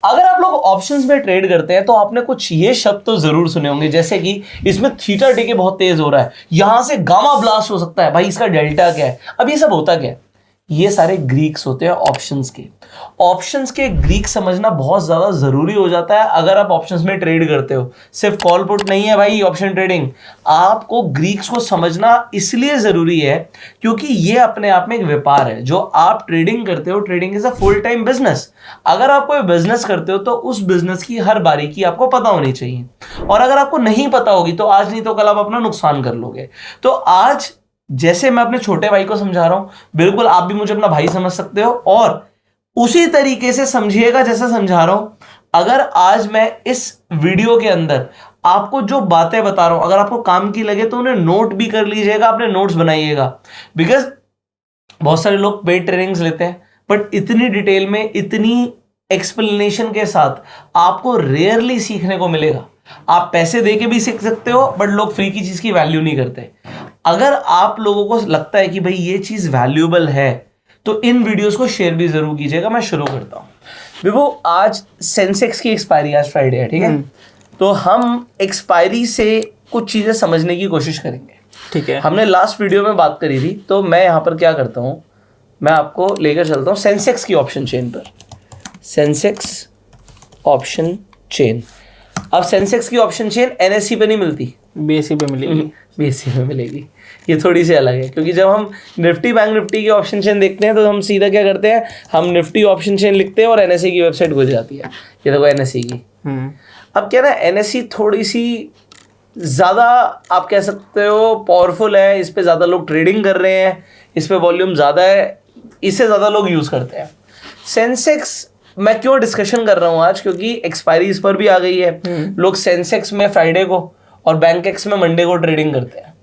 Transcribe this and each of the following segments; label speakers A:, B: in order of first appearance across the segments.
A: अगर आप लोग ऑप्शंस में ट्रेड करते हैं तो आपने कुछ ये शब्द तो जरूर सुने होंगे, जैसे कि इसमें थीटा डीके बहुत तेज हो रहा है, यहां से गामा ब्लास्ट हो सकता है, भाई इसका डेल्टा क्या है। अब ये सब होता क्या है? ये सारे ग्रीक्स होते हैं ऑप्शंस के। ऑप्शंस के ग्रीक समझना बहुत ज्यादा जरूरी हो जाता है अगर आप ऑप्शंस में ट्रेड करते हो। सिर्फ कॉल पुट नहीं है भाई ऑप्शन ट्रेडिंग, आपको ग्रीक्स को समझना इसलिए जरूरी है क्योंकि ये अपने आप में एक व्यापार है। जो आप ट्रेडिंग करते हो, trading is a full time business. अगर आप कोई बिजनेस करते हो तो उस बिजनेस की हर बारीकी आपको पता होनी चाहिए, और अगर आपको नहीं पता होगी तो आज नहीं तो कल आप अपना नुकसान कर लोगे। तो आज जैसे मैं अपने छोटे भाई को समझा रहा हूं, बिल्कुल आप भी मुझे अपना भाई समझ सकते हो, और उसी तरीके से समझिएगा जैसा समझा रहा हूं। अगर आज मैं इस वीडियो के अंदर आपको जो बातें बता रहा हूं अगर आपको काम की लगे तो उन्हें नोट भी कर लीजिएगा, अपने नोट्स बनाइएगा। बिकॉज बहुत सारे लोग पेड ट्रेनिंग्स लेते हैं बट इतनी डिटेल में, इतनी एक्सप्लेनेशन के साथ आपको रेयरली सीखने को मिलेगा। आप पैसे दे के भी सीख सकते हो बट लोग फ्री की चीज की वैल्यू नहीं करते। अगर आप लोगों को लगता है कि भाई ये चीज वैल्यूएबल है तो इन वीडियोस को शेयर भी जरूर कीजिएगा। मैं शुरू करता हूं। विभू, आज सेंसेक्स की एक्सपायरी, आज फ्राइडे है, ठीक है? तो हम एक्सपायरी से कुछ चीजें समझने की कोशिश करेंगे, ठीक है? हमने लास्ट वीडियो में बात करी थी, तो मैं यहां पर क्या करता हूं, मैं आपको लेकर चलता हूं सेंसेक्स की ऑप्शन चेन पर। Sensex option chain. अब सेंसेक्स की ऑप्शन चेन एनएससी पे नहीं मिलती, बीएससी पे मिलेगी। बीएससी पे मिलेगी। ये थोड़ी सी अलग है क्योंकि जब हम निफ्टी बैंक निफ्टी की ऑप्शन चेन देखते हैं तो हम सीधा क्या करते हैं, हम निफ्टी ऑप्शन चेन लिखते हैं और एनएससी की वेबसाइट खुल जाती है। ये देखो एनएससी की। अब क्या ना, एनएससी थोड़ी सी ज़्यादा आप कह सकते हो पावरफुल है, इस पर ज़्यादा लोग ट्रेडिंग कर रहे हैं, इस पर वॉल्यूम ज़्यादा है, इससे ज़्यादा लोग यूज़ करते हैं। सेंसेक्स मैं क्यों डिस्कशन कर रहा हूँ आज, क्योंकि एक्सपायरी इस पर भी आ गई है। लोग सेंसेक्स में फ्राइडे को और बैंक एक्स में मंडे को ट्रेडिंग करते हैं।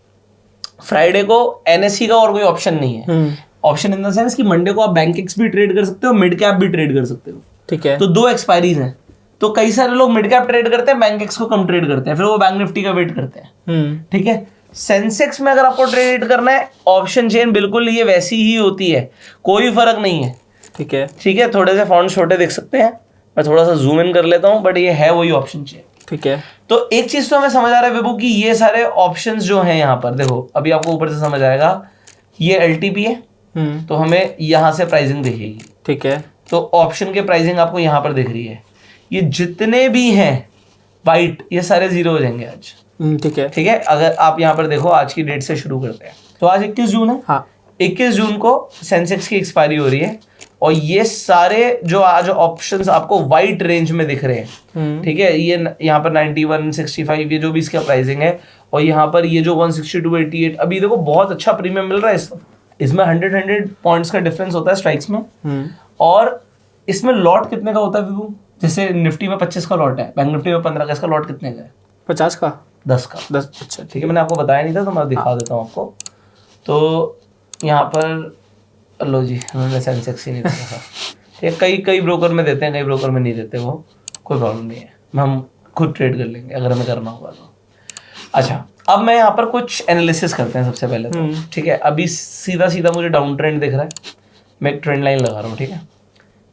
A: फ्राइडे को एनएससी का और कोई ऑप्शन नहीं है। ऑप्शन इन द सेंस कि मंडे को आप बैंक एक्स भी ट्रेड कर सकते हो, मिड कैप भी ट्रेड कर सकते हो, ठीक है? तो दो एक्सपायरीज हैं। तो कई सारे लोग मिड कैप ट्रेड करते हैं, बैंक एक्स को कम ट्रेड करते हैं, फिर वो बैंक निफ्टी का वेट करते हैं, ठीक है? सेंसेक्स में अगर आपको ट्रेड करना है, ऑप्शन चेन बिल्कुल ये वैसी ही होती है, कोई फर्क नहीं है, ठीक है? ठीक है, थोड़े से फॉन्ट छोटे दिख सकते हैं, मैं थोड़ा सा जूम इन कर लेता हूं, बट ये है वही ऑप्शन चेन, ठीक है? तो एक चीज तो हमें समझ आ रहा है विभू कि ये सारे ऑप्शंस जो हैं यहाँ पर, देखो अभी आपको ऊपर से समझ आएगा, ये एलटीपी है, तो हमें यहाँ से प्राइसिंग दिखेगी, ठीक है? तो ऑप्शन के प्राइसिंग आपको यहाँ पर दिख रही है। ये जितने भी हैं वाइट, ये सारे जीरो हो जाएंगे आज, ठीक है? ठीक है, अगर आप यहाँ पर देखो आज की डेट से शुरू करते हैं, तो आज 21 जून है। हाँ, 21 जून को सेंसेक्स की एक्सपायरी हो रही है, और ये सारे जो आज ऑप्शंस आपको वाइट रेंज में दिख रहे हैं, ठीक है? ये यहाँ पर 91, 65 ये जो भी इसका प्राइसिंग है, और यहाँ पर ये जो 162, 88, अभी देखो बहुत अच्छा प्रीमियम मिल रहा है। इसमें 100 पॉइंट्स का डिफरेंस होता है स्ट्राइक्स में, और इसमें लॉट कितने का होता है विभू? जैसे निफ्टी में 25 का लॉट है, बैंक निफ्टी में 15 का, इसका लॉट कितने का है? 50 का, 10 का, 10। अच्छा, ठीक है, मैंने आपको बताया नहीं था तो मैं दिखा देता हूँ आपको। तो यहाँ पर लो जी, हमें सेंसेक्स ही नहीं देता था, ठीक है? कई ब्रोकर में देते हैं, कई ब्रोकर में नहीं देते, वो कोई प्रॉब्लम नहीं है, हम खुद ट्रेड कर लेंगे अगर हमें करना होगा तो। अच्छा, अब मैं यहाँ पर कुछ एनालिसिस करते हैं सबसे पहले तो, ठीक है? अभी सीधा मुझे डाउन ट्रेंड दिख रहा है, मैं एक ट्रेंड लाइन लगा रहा हूँ, ठीक है?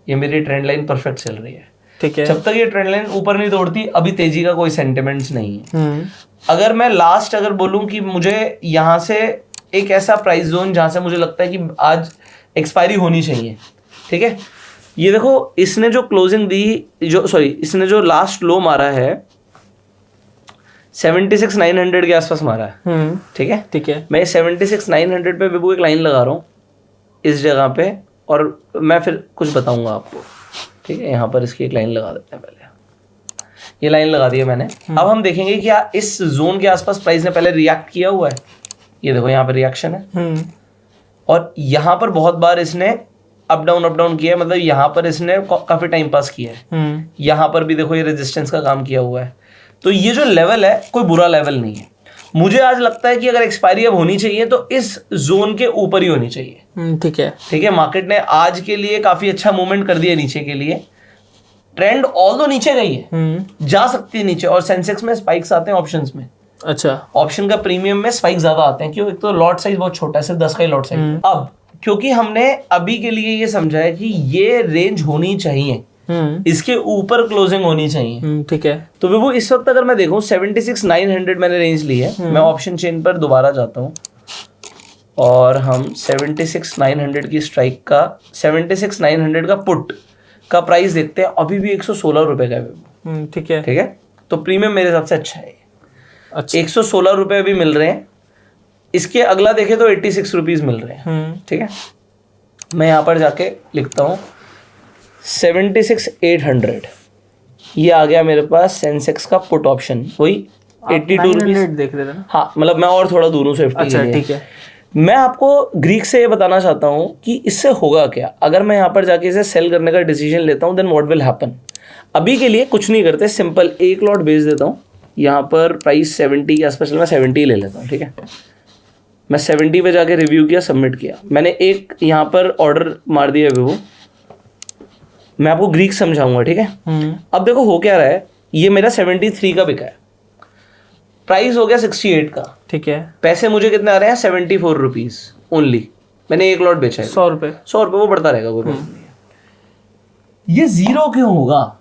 A: ये मेरी ट्रेंड लाइन परफेक्ट चल रही है, ठीक है? जब तक ये ट्रेंड लाइन ऊपर नहीं तोड़ती अभी तेजी का कोई सेंटिमेंट्स नहीं है। अगर मैं लास्ट अगर बोलूँ कि मुझे यहाँ से एक ऐसा प्राइस जोन जहाँ से मुझे लगता है कि आज एक्सपायरी होनी चाहिए, ठीक है? ये देखो, इसने जो क्लोजिंग दी, इसने जो लास्ट लो मारा है 76,900 के आसपास मारा है, ठीक है? ठीक है, मैं 76,900 पे विभू एक लाइन लगा रहा हूँ इस जगह पे, और मैं फिर कुछ बताऊंगा आपको, ठीक है? यहाँ पर इसकी एक लाइन लगा देते हैं पहले। ये लाइन लगा दी है मैंने। अब हम देखेंगे क्या इस जोन के आसपास प्राइस ने पहले रिएक्ट किया हुआ है। ये देखो यहाँ पर रिएक्शन है, और यहाँ पर बहुत बार इसने अप डाउन किया है, मतलब यहाँ पर इसने काफी टाइम पास किया है। यहाँ पर भी देखो ये रेजिस्टेंस का काम किया हुआ है। तो ये जो लेवल है कोई बुरा लेवल नहीं है। मुझे आज लगता है कि अगर एक्सपायरी अब होनी चाहिए तो इस जोन के ऊपर ही होनी चाहिए, ठीक है? ठीक है, मार्केट ने आज के लिए काफी अच्छा मूवमेंट कर दिया नीचे के लिए। ट्रेंड ऑल्दो नीचे गई है, जा सकती है नीचे, और सेंसेक्स में स्पाइक्स आते हैं ऑप्शंस में। अच्छा, ऑप्शन का प्रीमियम में स्पाइक ज्यादा आते हैं, क्यों? एक तो लॉट साइज बहुत छोटा है, सिर्फ 10 का ही लॉट साइज। अब क्योंकि हमने अभी के लिए ये समझा है कि ये रेंज होनी चाहिए, इसके ऊपर क्लोजिंग होनी चाहिए।
B: ठीक है।
A: तो विभू इस वक्त अगर मैं देखूं 76,900 मैंने रेंज ली है। मैं ऑप्शन चेन पर दोबारा जाता हूं और हम 76,900 की स्ट्राइक का 76,900 का पुट का प्राइस देखते हैं। अभी भी 116 रुपए का है विभू।
B: ठीक है।
A: ठीक है, तो प्रीमियम मेरे हिसाब से अच्छा है।
B: अच्छा,
A: 116 रुपए अभी मिल रहे हैं। इसके अगला देखें तो 86 रुपीज मिल रहे हैं। ठीक है, मैं यहाँ पर जाके लिखता हूँ 76,800 ये आ गया मेरे पास सेंसेक्स का पुट ऑप्शन। वही 82 रुपीज
B: देख रहे थे ना।
A: हाँ, मतलब मैं और थोड़ा दूर हूँ सेफ्टी
B: अच्छा,
A: के लिए।
B: ठीक है।
A: मैं आपको ग्रीक से ये बताना चाहता हूँ कि इससे होगा क्या अगर मैं यहाँ पर जाके इसे सेल करने का डिसीजन लेता हूँ। Then what will happen. अभी के लिए कुछ नहीं करते, सिंपल एक लॉट बेच देता हूँ। यहाँ पर प्राइस 70 के आसपास, मैं 70 ले लेता हूँ। ठीक है, मैं 70 पे जाके रिव्यू किया, सबमिट किया। मैंने एक यहाँ पर ऑर्डर मार दिया विवो। मैं आपको ग्रीक समझाऊंगा। ठीक है, अब देखो हो क्या रहा है। ये मेरा 73 का बिका है, प्राइस हो गया 68 का।
B: ठीक है,
A: पैसे मुझे कितने आ रहे हैं 74 रुपीज ओनली। मैंने एक लॉट बेचा है
B: 100 रुपए।
A: 100 रुपये वो बढ़ता रहेगा, कोई प्रॉब्लम नहीं है। ये जीरो क्यों होगा?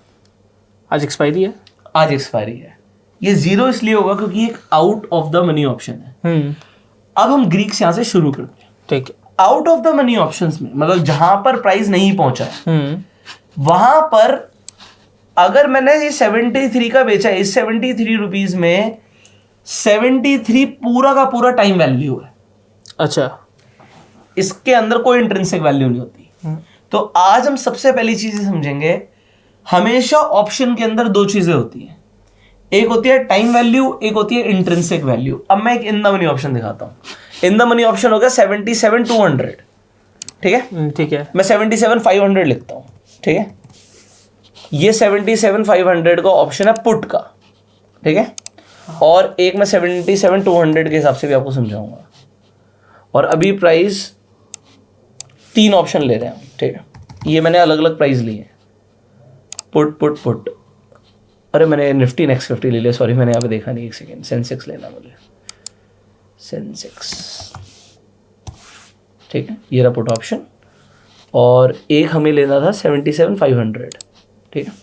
B: आज एक्सपायरी है।
A: आज एक्सपायरी है। ये जीरो इसलिए होगा क्योंकि एक out of the money option है। अब हम ग्रीक से यहाँ से शुरू करते हैं।
B: ठीक है।
A: Out of the money options में मतलब जहां पर प्राइस नहीं पहुंचा है वहां पर अगर मैंने ये 73 का बेचा है, इस 73 रुपीज में 73 पूरा का पूरा टाइम वैल्यू है।
B: अच्छा,
A: इसके अंदर कोई इंट्रिंसिक वैल्यू नहीं होती। तो आज हम सबसे पहली चीज समझेंगे, हमेशा ऑप्शन के अंदर दो चीजें होती हैं। एक होती है टाइम वैल्यू, एक होती है इंट्रिंसिक वैल्यू। अब मैं एक इन द मनी ऑप्शन दिखाता हूं। इन द मनी ऑप्शन हो गया 77,200। ठीक है,
B: ठीक है।
A: मैं 77,500 लिखता हूं। ठीक है, ये 77,500 का ऑप्शन है पुट का। ठीक है, और एक मैं 77,200 के हिसाब से भी आपको समझाऊंगा। और अभी प्राइस 3 ऑप्शन ले रहे हैं। ठीक है, ये मैंने अलग अलग प्राइस लिए हैं। पुट पुट पुट, अरे मैंने निफ्टी नेक्स्ट 50 ले लिया, सॉरी मैंने यहाँ पे देखा नहीं। एक सेकेंड, सेंसेक्स लेना मुझे, सेंसेक्स। ठीक है, ये रहा पुट ऑप्शन। और एक हमें लेना था 77,500। ठीक है,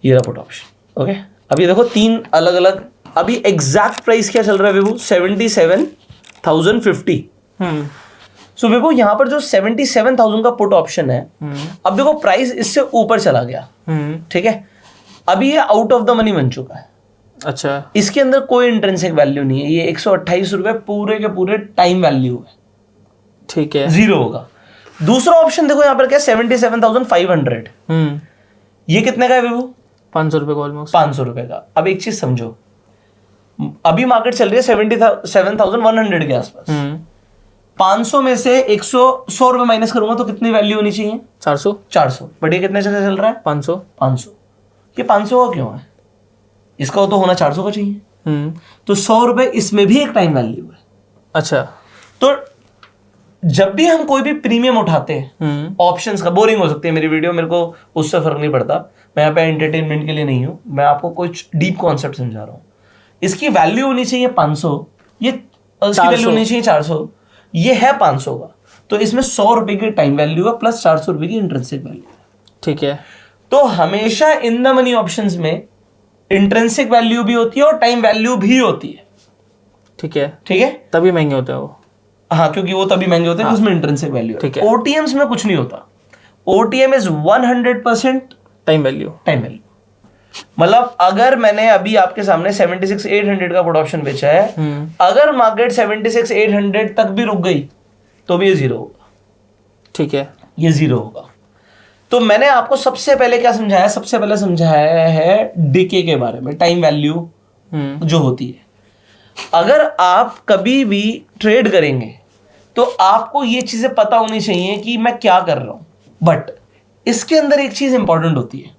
A: ये रहा पुट ऑप्शन। ओके, अभी देखो 3 अलग अलग। अभी एग्जैक्ट प्राइस क्या चल रहा है विभू? 77,050। सो विभू यहाँ पर जो 77,000 का पुट ऑप्शन है, अब देखो प्राइस इससे ऊपर चला गया। ठीक है, अभी ये आउट ऑफ द मनी बन चुका है।
B: अच्छा,
A: इसके अंदर कोई इंट्रिंसिक वैल्यू नहीं है। ये 128 रुपए पूरे के पूरे टाइम वैल्यू है।
B: ठीक है,
A: जीरो होगा। दूसरा ऑप्शन देखो यहाँ पर क्या, 77,500। ये कितने का है विभू?
B: 500 रुपए का ऑलमोस्ट।
A: 500 रुपए का। अब एक चीज समझो, अभी मार्केट चल रही है 77,100 के आसपास। 500 में से 100 रुपए माइनस करूंगा तो कितनी वैल्यू होनी चाहिए? 400। बट ये कितने से चल रहा है? 500। ये 500 का क्यों है? इसका तो होना 400 का चाहिए। तो 100 रुपए इसमें भी एक टाइम वैल्यू है।
B: अच्छा,
A: तो जब भी हम कोई भी प्रीमियम उठाते हैं ऑप्शंस का, बोरिंग हो सकती है मेरी वीडियो, मेरे को उससे फर्क नहीं पड़ता। मैं यहाँ पे एंटरटेनमेंट के लिए नहीं हूँ, मैं आपको कुछ डीप कॉन्सेप्ट समझा रहा हूँ। इसकी वैल्यू होनी चाहिए 500, ये इसकी वैल्यू होनी चाहिए 400, ये है 500 का। तो इसमें 100 रुपए की टाइम वैल्यू है प्लस 400 रुपए की इंट्रिंसिक वैल्यू है।
B: ठीक है।
A: तो हमेशा इन द मनी ऑप्शंस में इंट्रिंसिक वैल्यू भी होती है और टाइम वैल्यू भी होती है।
B: ठीक है,
A: ठीक है,
B: तभी महंगे होते हैं वो।
A: हाँ, क्योंकि वो तभी महंगे होते हैं, उसमें इंट्रिंसिक वैल्यू है।
B: ठीक है।
A: ओटीएम्स में कुछ नहीं होता। OTM is 100%
B: time value.
A: मतलब अगर मैंने अभी आपके सामने 76,800 का पुट ऑप्शन बेचा है, अगर मार्केट 76,800 तक भी रुक गई तो भी ये जीरो होगा।
B: ठीक है,
A: ये जीरो होगा। तो मैंने आपको सबसे पहले क्या समझाया? सबसे पहले समझाया है डीके के बारे में, टाइम वैल्यू जो होती है। अगर आप कभी भी ट्रेड करेंगे तो आपको ये चीजें पता होनी चाहिए कि मैं क्या कर रहा हूं। बट इसके अंदर एक चीज इंपॉर्टेंट होती है।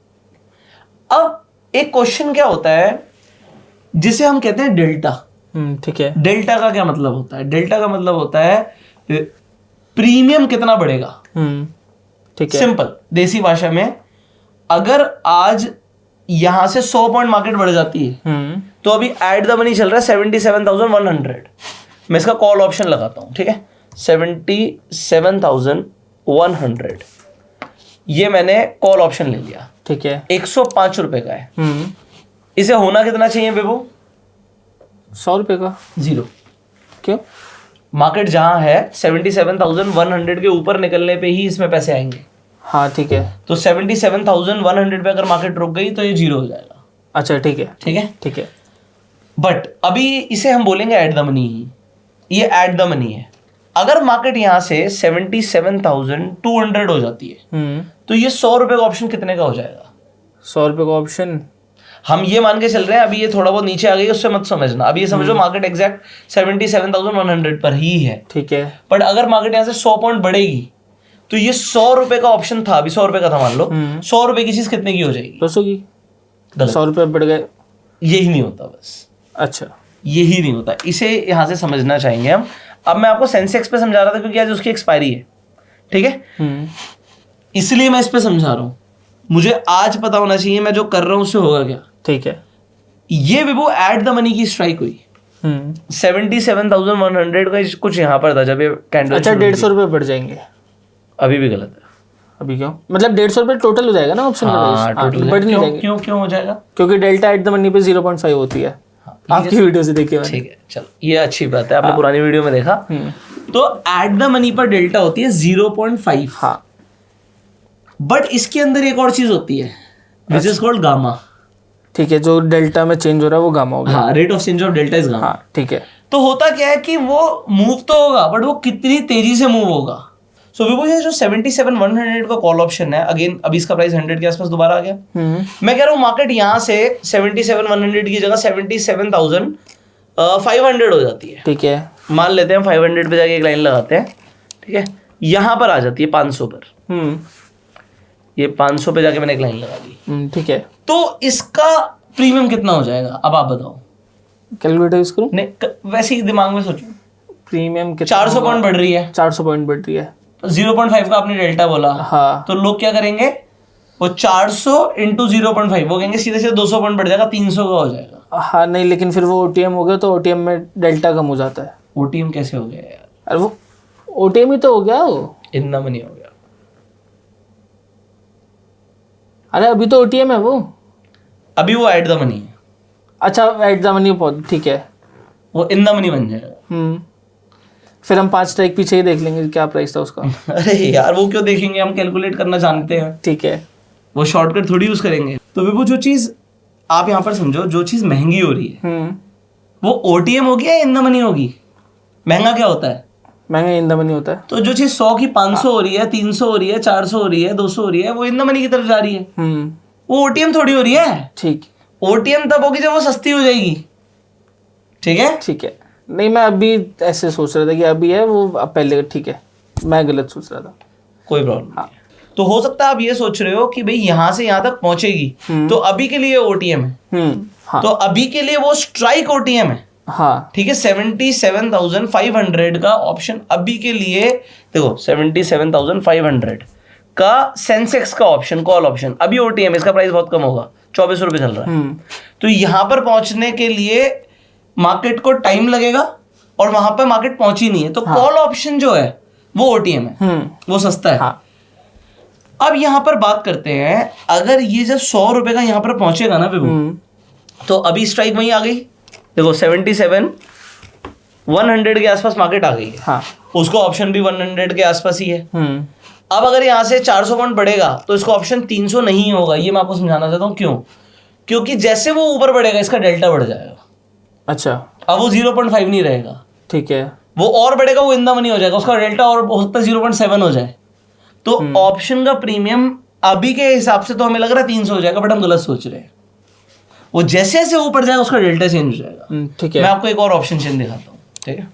A: अब एक क्वेश्चन क्या होता है जिसे हम कहते हैं डेल्टा।
B: ठीक है।
A: डेल्टा का क्या मतलब होता है? डेल्टा का मतलब होता है प्रीमियम कितना बढ़ेगा।
B: ठीक है,
A: सिंपल देसी भाषा में, अगर आज यहां से 100 पॉइंट मार्केट बढ़ जाती है तो अभी एट द मनी चल रहा है 77,100। मैं इसका कॉल ऑप्शन लगाता हूं। ठीक है, 77,100। ये मैंने कॉल ऑप्शन ले लिया,
B: ठीक है।
A: 105 रुपए का है। इसे होना कितना चाहिए विभू?
B: 100 रुपए का।
A: जीरो।
B: क्यों?
A: मार्केट जहां है 77,100 के ऊपर निकलने पे ही इसमें पैसे आएंगे।
B: हाँ ठीक है।
A: तो 77,100 पे अगर मार्केट रुक गई तो ये जीरो हो जाएगा।
B: अच्छा ठीक है।
A: ठीक है,
B: ठीक है।
A: बट अभी इसे हम बोलेंगे एट द मनी ही, ये एट द मनी है। अगर मार्केट यहाँ से 77,200 हो जाती है तो ये 100 रुपए का ऑप्शन कितने का हो जाएगा?
B: 100 रुपए का ऑप्शन
A: हम ये मान के चल रहे हैं, अभी ये थोड़ा बहुत नीचे आ गई उससे मत समझना, अभी ये समझो मार्केट एग्जैक्ट 77,100 पर ही है।
B: ठीक है।
A: बट अगर मार्केट यहाँ से 100 पॉइंट बढ़ेगी तो ये 100 रुपए का ऑप्शन था, अभी 100 रुपए का था मान लो, 100 रुपए की चीज कितने की हो जाएगी?
B: 200 की।
A: गलत।
B: 100 रुपए बढ़ गए।
A: यही नहीं होता बस,
B: अच्छा,
A: यही नहीं होता, इसे यहाँ से समझना चाहेंगे हम। अब मैं आपको सेंसेक्स पे समझा रहा था क्योंकि आज उसकी एक्सपायरी है, ठीक है, इसलिए मैं इस पे समझा रहा हूँ। मुझे आज पता होना चाहिए मैं जो कर रहा हूँ उससे होगा क्या।
B: ठीक है।
A: ये विवो एट द मनी की स्ट्राइक हुई 77,100 का कुछ यहाँ पर था जब ये कैंडल।
B: अच्छा, 150 रुपए बढ़ जाएंगे।
A: अभी भी गलत है।
B: अभी क्यों? मतलब 150 रुपए टोटल हो जाएगा ना ऑप्शन
A: हाँ,
B: का?
A: टोटल
B: बढ़ नहीं
A: क्यों
B: जाएंगे।
A: क्यों क्यों हो जाएगा?
B: क्योंकि डेल्टा एट द मनी पे 0.5 होती है। आपकी वीडियो से देखिए मैंने।
A: ठीक है, चलो ये अच्छी बात है, आपने पुरानी वीडियो में देखा। तो एट द मनी पर डेल्टा होती है 0.5।
B: हाँ।
A: बट इसके अंदर एक और चीज होती है विच इज कॉल्ड गामा।
B: ठीक है, जो डेल्टा में चेंज हो रहा है वो गामा हो गया।
A: हाँ, rate of change of delta is gamma.
B: हाँ ठीक है।
A: तो होता क्या है कि वो मूव तो होगा बट वो कितनी तेजी से मूव होगा। सो विवो ये जो 77,100 का कॉल ऑप्शन है, अगेन अभी इसका प्राइस 100 के आसपास दोबारा आ गया। मैं कह रहा हूँ मार्केट यहाँ से 77,100 की जगह 77,500 हो जाती है।
B: ठीक है।
A: मान लेते हैं 500 पे जाके एक लाइन लगाते हैं, ठीक है, यहाँ पर आ जाती है 500 पर। ये 500 पे जाके मैंने एक लाइन लगा दी।
B: ठीक है।
A: तो इसका प्रीमियम कितना हो जाएगा अब आप बताओ?
B: कैलकुलेटर यूज करूं?
A: नहीं, वैसे ही दिमाग में सोचो।
B: प्रीमियम कितना?
A: 400 पॉइंट बढ़ रही है।
B: 400 पॉइंट बढ़ रही है।
A: 0.5 का आपने डेल्टा बोला।
B: हाँ।
A: तो लोग क्या करेंगे, वो 400 इंटू 0.5 वो कहेंगे सीधे सीधे 200 पॉइंट बढ़ जाएगा, 300 का हो जाएगा।
B: हाँ नहीं, लेकिन फिर वो ओटीएम हो गया तो ओटीएम में डेल्टा कम हो जाता है।
A: ओटीएम कैसे हो गया यार?
B: अरे वो ओटीएम ही तो हो गया वो।
A: इतना मनी हो गया।
B: अरे अभी तो ओटीएम है वो।
A: अभी वो एट द मनी है।
B: अच्छा, एट द मनी। ठीक है,
A: वो इन द मनी बन जाएगा।
B: फिर हम 5 स्ट्राइक पीछे ही देख लेंगे क्या प्राइस था उसका।
A: अरे यार वो क्यों देखेंगे, हम कैलकुलेट करना जानते हैं।
B: ठीक है।
A: वो शॉर्टकट थोड़ी यूज करेंगे। तो वो जो चीज आप यहाँ पर समझो, जो चीज महंगी हो रही है वो ओटीएम होगी या इन द मनी होगी? महंगा क्या होता है?
B: महंगा इन द मनी होता है।
A: तो जो चीज 100 की 500 हो रही है, 300 हो रही है, 400 हो रही है, 200 हो रही है, वो इन द मनी की तरफ जा रही है। वो ओटीएम थोड़ी हो रही है।
B: ठीक।
A: ओटीएम तब होगी जब वो सस्ती हो जाएगी। ठीक है,
B: ठीक है। नहीं, मैं अभी ऐसे सोच रहा था कि अभी है वो, अब पहले। ठीक है, मैं गलत सोच रहा था।
A: कोई प्रॉब्लम नहीं। तो हो सकता है आप ये सोच रहे हो कि भाई यहाँ से यहाँ तक पहुंचेगी तो अभी के लिए ओटीएम है।
B: हाँ।
A: तो अभी के लिए वो स्ट्राइक ओटीएम है।
B: हाँ।
A: ठीक है, 77,500 का ऑप्शन अभी के लिए। देखो 77,500 का सेंसेक्स का ऑप्शन, कॉल ऑप्शन अभी ओटीएम, इसका प्राइस बहुत कम होगा, 24 रुपए चल रहा है। तो यहां पर पहुंचने के लिए मार्केट को टाइम लगेगा और वहां पर मार्केट पहुंची नहीं है। तो कॉल ऑप्शन जो है वो ओटीएम है, वो सस्ता है।
B: हाँ।
A: अब यहां पर बात करते हैं, अगर ये जब 100 रुपए का यहां पर पहुंचेगा ना विभू, तो अभी स्ट्राइक वहीं आ गई। देखो 77,100 के आसपास मार्केट आ गई है।
B: हाँ।
A: उसको ऑप्शन भी 100 के आसपास ही है। अब अगर यहाँ से 400 पॉइंट बढ़ेगा तो इसका ऑप्शन 300 नहीं होगा। ये मैं आपको समझाना चाहता हूँ क्यों। क्योंकि जैसे वो ऊपर बढ़ेगा इसका डेल्टा बढ़ जाएगा।
B: अच्छा।
A: अब वो 0.5 नहीं रहेगा।
B: ठीक है।
A: वो और बढ़ेगा, वो इन द मनी हो जाएगा, उसका डेल्टा और हो सकता है 0.7 हो जाए। तो ऑप्शन का प्रीमियम अभी के हिसाब से तो हमें लग रहा है 300 हो जाएगा, बट हम गलत सोच रहे हैं। वो जैसे जैसे ऊपर जाएगा उसका डेल्टा चेंज हो जाएगा।
B: ठीक है।
A: मैं आपको एक और ऑप्शन चेन दिखाता हूँ, ठीक है।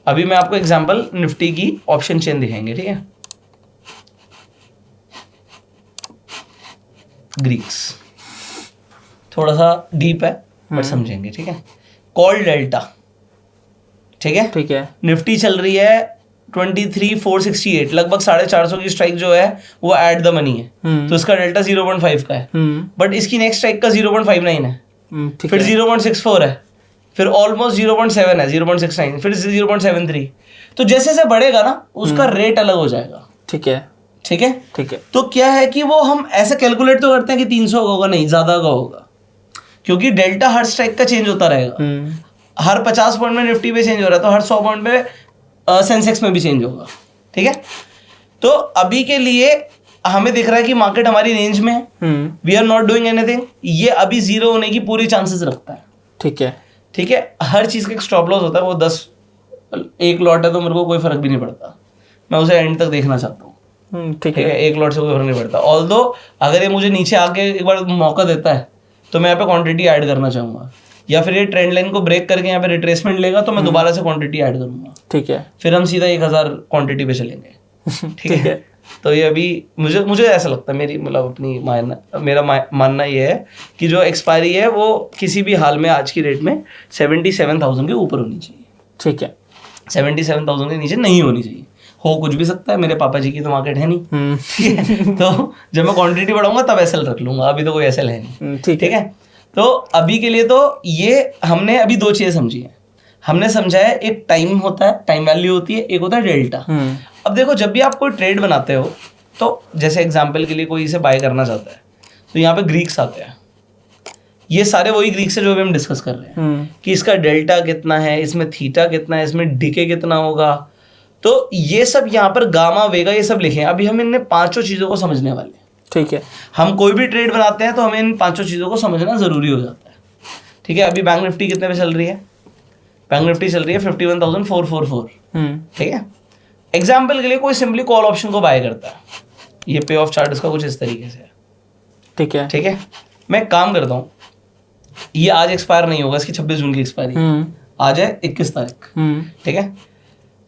A: अभी मैं आपको एग्जांपल निफ्टी की ऑप्शन चेन दिखाएंगे, ठीक है। ग्रीक्स थोड़ा सा डीप है बट समझेंगे, ठीक है। कॉल डेल्टा, ठीक है।
B: ठीक है।
A: निफ्टी चल रही है 23,468, लगभग 450 की स्ट्राइक जो है वो एट द मनी है। तो इसका डेल्टा 0.5 का है, बट इसकी नेक्स्ट स्ट्राइक का 0.59 है। फिर 0.64 है, फिर ऑलमोस्ट 0.7 है, 0.69, फिर 0.73। तो जैसे जैसे बढ़ेगा ना उसका रेट अलग हो जाएगा।
B: ठीक है
A: ठीक है।
B: ठीक है।
A: तो क्या है कि वो हम ऐसे कैलकुलेट तो करते हैं कि 300 का होगा, नहीं ज्यादा का होगा, क्योंकि डेल्टा हर स्ट्राइक का चेंज होता रहेगा। हर 50 पॉइंट में निफ्टी पे चेंज हो रहा है, तो हर 100 पॉइंट में सेंसेक्स में भी चेंज होगा। ठीक है। तो अभी के लिए हमें दिख रहा है कि मार्केट हमारी रेंज में है, we are not doing anything. ये अभी जीरो होने की पूरी चांसेस रखता है।
B: ठीक है।
A: ठीक है। हर चीज का एक स्टॉप लॉस होता है, वो 10 एक लॉट है तो मेरे को कोई फर्क भी नहीं पड़ता, मैं उसे एंड तक देखना चाहता हूँ।
B: ठीक
A: ठीक है।
B: है।
A: एक लॉट से कोई फर्क नहीं पड़ता। ऑल्दो अगर ये मुझे नीचे आके एक बार मौका देता है तो मैं यहाँ पे क्वांटिटी ऐड करना चाहूंगा, या फिर ये ट्रेंड लाइन को ब्रेक करके यहाँ पे रिट्रेसमेंट लेगा तो मैं दोबारा से क्वांटिटी ऐड करूंगा।
B: ठीक है।
A: फिर हम सीधा 1000 क्वांटिटी पे चलेंगे। ठीक है। तो ये अभी मुझे ऐसा लगता है, मेरी मतलब अपनी मेरा मानना ये है कि जो एक्सपायरी है वो किसी भी हाल में आज की रेट में 77,000 के ऊपर होनी चाहिए।
B: ठीक है।
A: 77,000 के नीचे नहीं होनी चाहिए। हो कुछ भी सकता है, मेरे पापा जी की तो मार्केट है नहीं। ठीक है। तो जब मैं क्वांटिटी बढ़ाऊंगा तब एसएल रख लूंगा, अभी तो कोई एसएल है नहीं।
B: ठीक
A: है। तो अभी के लिए तो ये हमने अभी दो चीजें समझी है। हमने समझा है एक टाइम होता है, टाइम वैल्यू होती है, एक होता है डेल्टा। अब देखो जब भी आप कोई ट्रेड बनाते हो तो जैसे एग्जांपल के लिए कोई इसे बाय करना चाहता है तो यहाँ पे ग्रीक्स आते हैं। ये सारे वही ग्रीक्स है जो अभी हम डिस्कस कर रहे हैं कि इसका डेल्टा कितना है, इसमें थीटा कितना है, इसमें डीके कितना होगा। तो ये सब यहाँ पर गामा वेगा ये सब लिखे हैं। अभी हम इन पांचों चीजों को समझने वाले हैं।
B: ठीक है।
A: हम कोई भी ट्रेड बनाते हैं तो हमें इन पांचों चीजों को समझना जरूरी हो जाता है। ठीक है। अभी बैंक निफ्टी कितने पे चल रही है? बैंक निफ्टी चल रही है 51,444। ठीक है। एग्जाम्पल के लिए कोई सिंपली कॉल ऑप्शन को बाय करता है, ये पे ऑफ चार्ट इसका कुछ इस तरीके से है। ठीक है। मैं एक काम करता हूँ, ये आज एक्सपायर नहीं होगा, इसकी 26 जून की एक्सपायरी आज है 21 तारीख। ठीक है।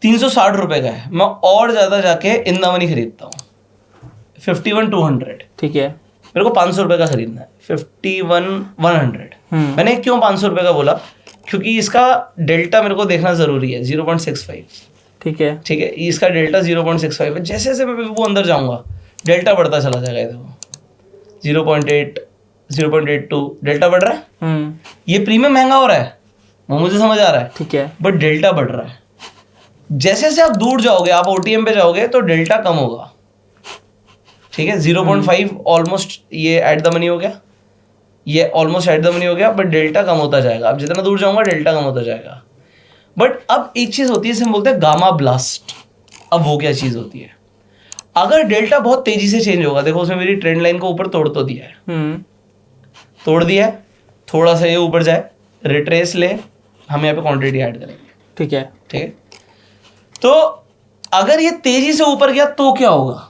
A: 360 रुपए का है, मैं और ज्यादा जाके इन द मनी खरीदता हूँ 51,200। ठीक है। मेरे को 500 रुपए का खरीदना है 51,100। मैंने क्यों 500 रुपए का बोला? क्योंकि इसका डेल्टा मेरे को देखना जरूरी है 0.65। ठीक है। ठीक है। इसका डेल्टा 0.65 है। जैसे जैसे मैं वो अंदर जाऊंगा डेल्टा बढ़ता चला जाएगा। देखो 0.8 0.82 डेल्टा बढ़ रहा है। ये प्रीमियम महंगा हो रहा है, वो मुझे समझ आ रहा है। ठीक है। बट डेल्टा बढ़ रहा है। जैसे जैसे आप दूर जाओगे, आप ओटीएम पे जाओगे तो डेल्टा कम होगा। ठीक है। 0.5 ऑलमोस्ट ये एट द मनी हो गया, ये ऑलमोस्ट एट द मनी हो गया, बट डेल्टा कम होता जाएगा। अब जितना दूर जाऊंगा डेल्टा कम होता जाएगा। बट अब एक चीज होती है, इसे हम बोलते हैं गामा ब्लास्ट। अब वो क्या चीज होती है? अगर डेल्टा बहुत तेजी से चेंज होगा, देखो उसमें मेरी ट्रेंड लाइन को ऊपर तोड़ तो दिया है, तोड़ दिया है, थोड़ा सा ये ऊपर जाए, रिट्रेस ले, हम यहाँ पे क्वांटिटी ऐड करेंगे। ठीक है। ठीक है। तो अगर ये तेजी से ऊपर गया तो क्या होगा?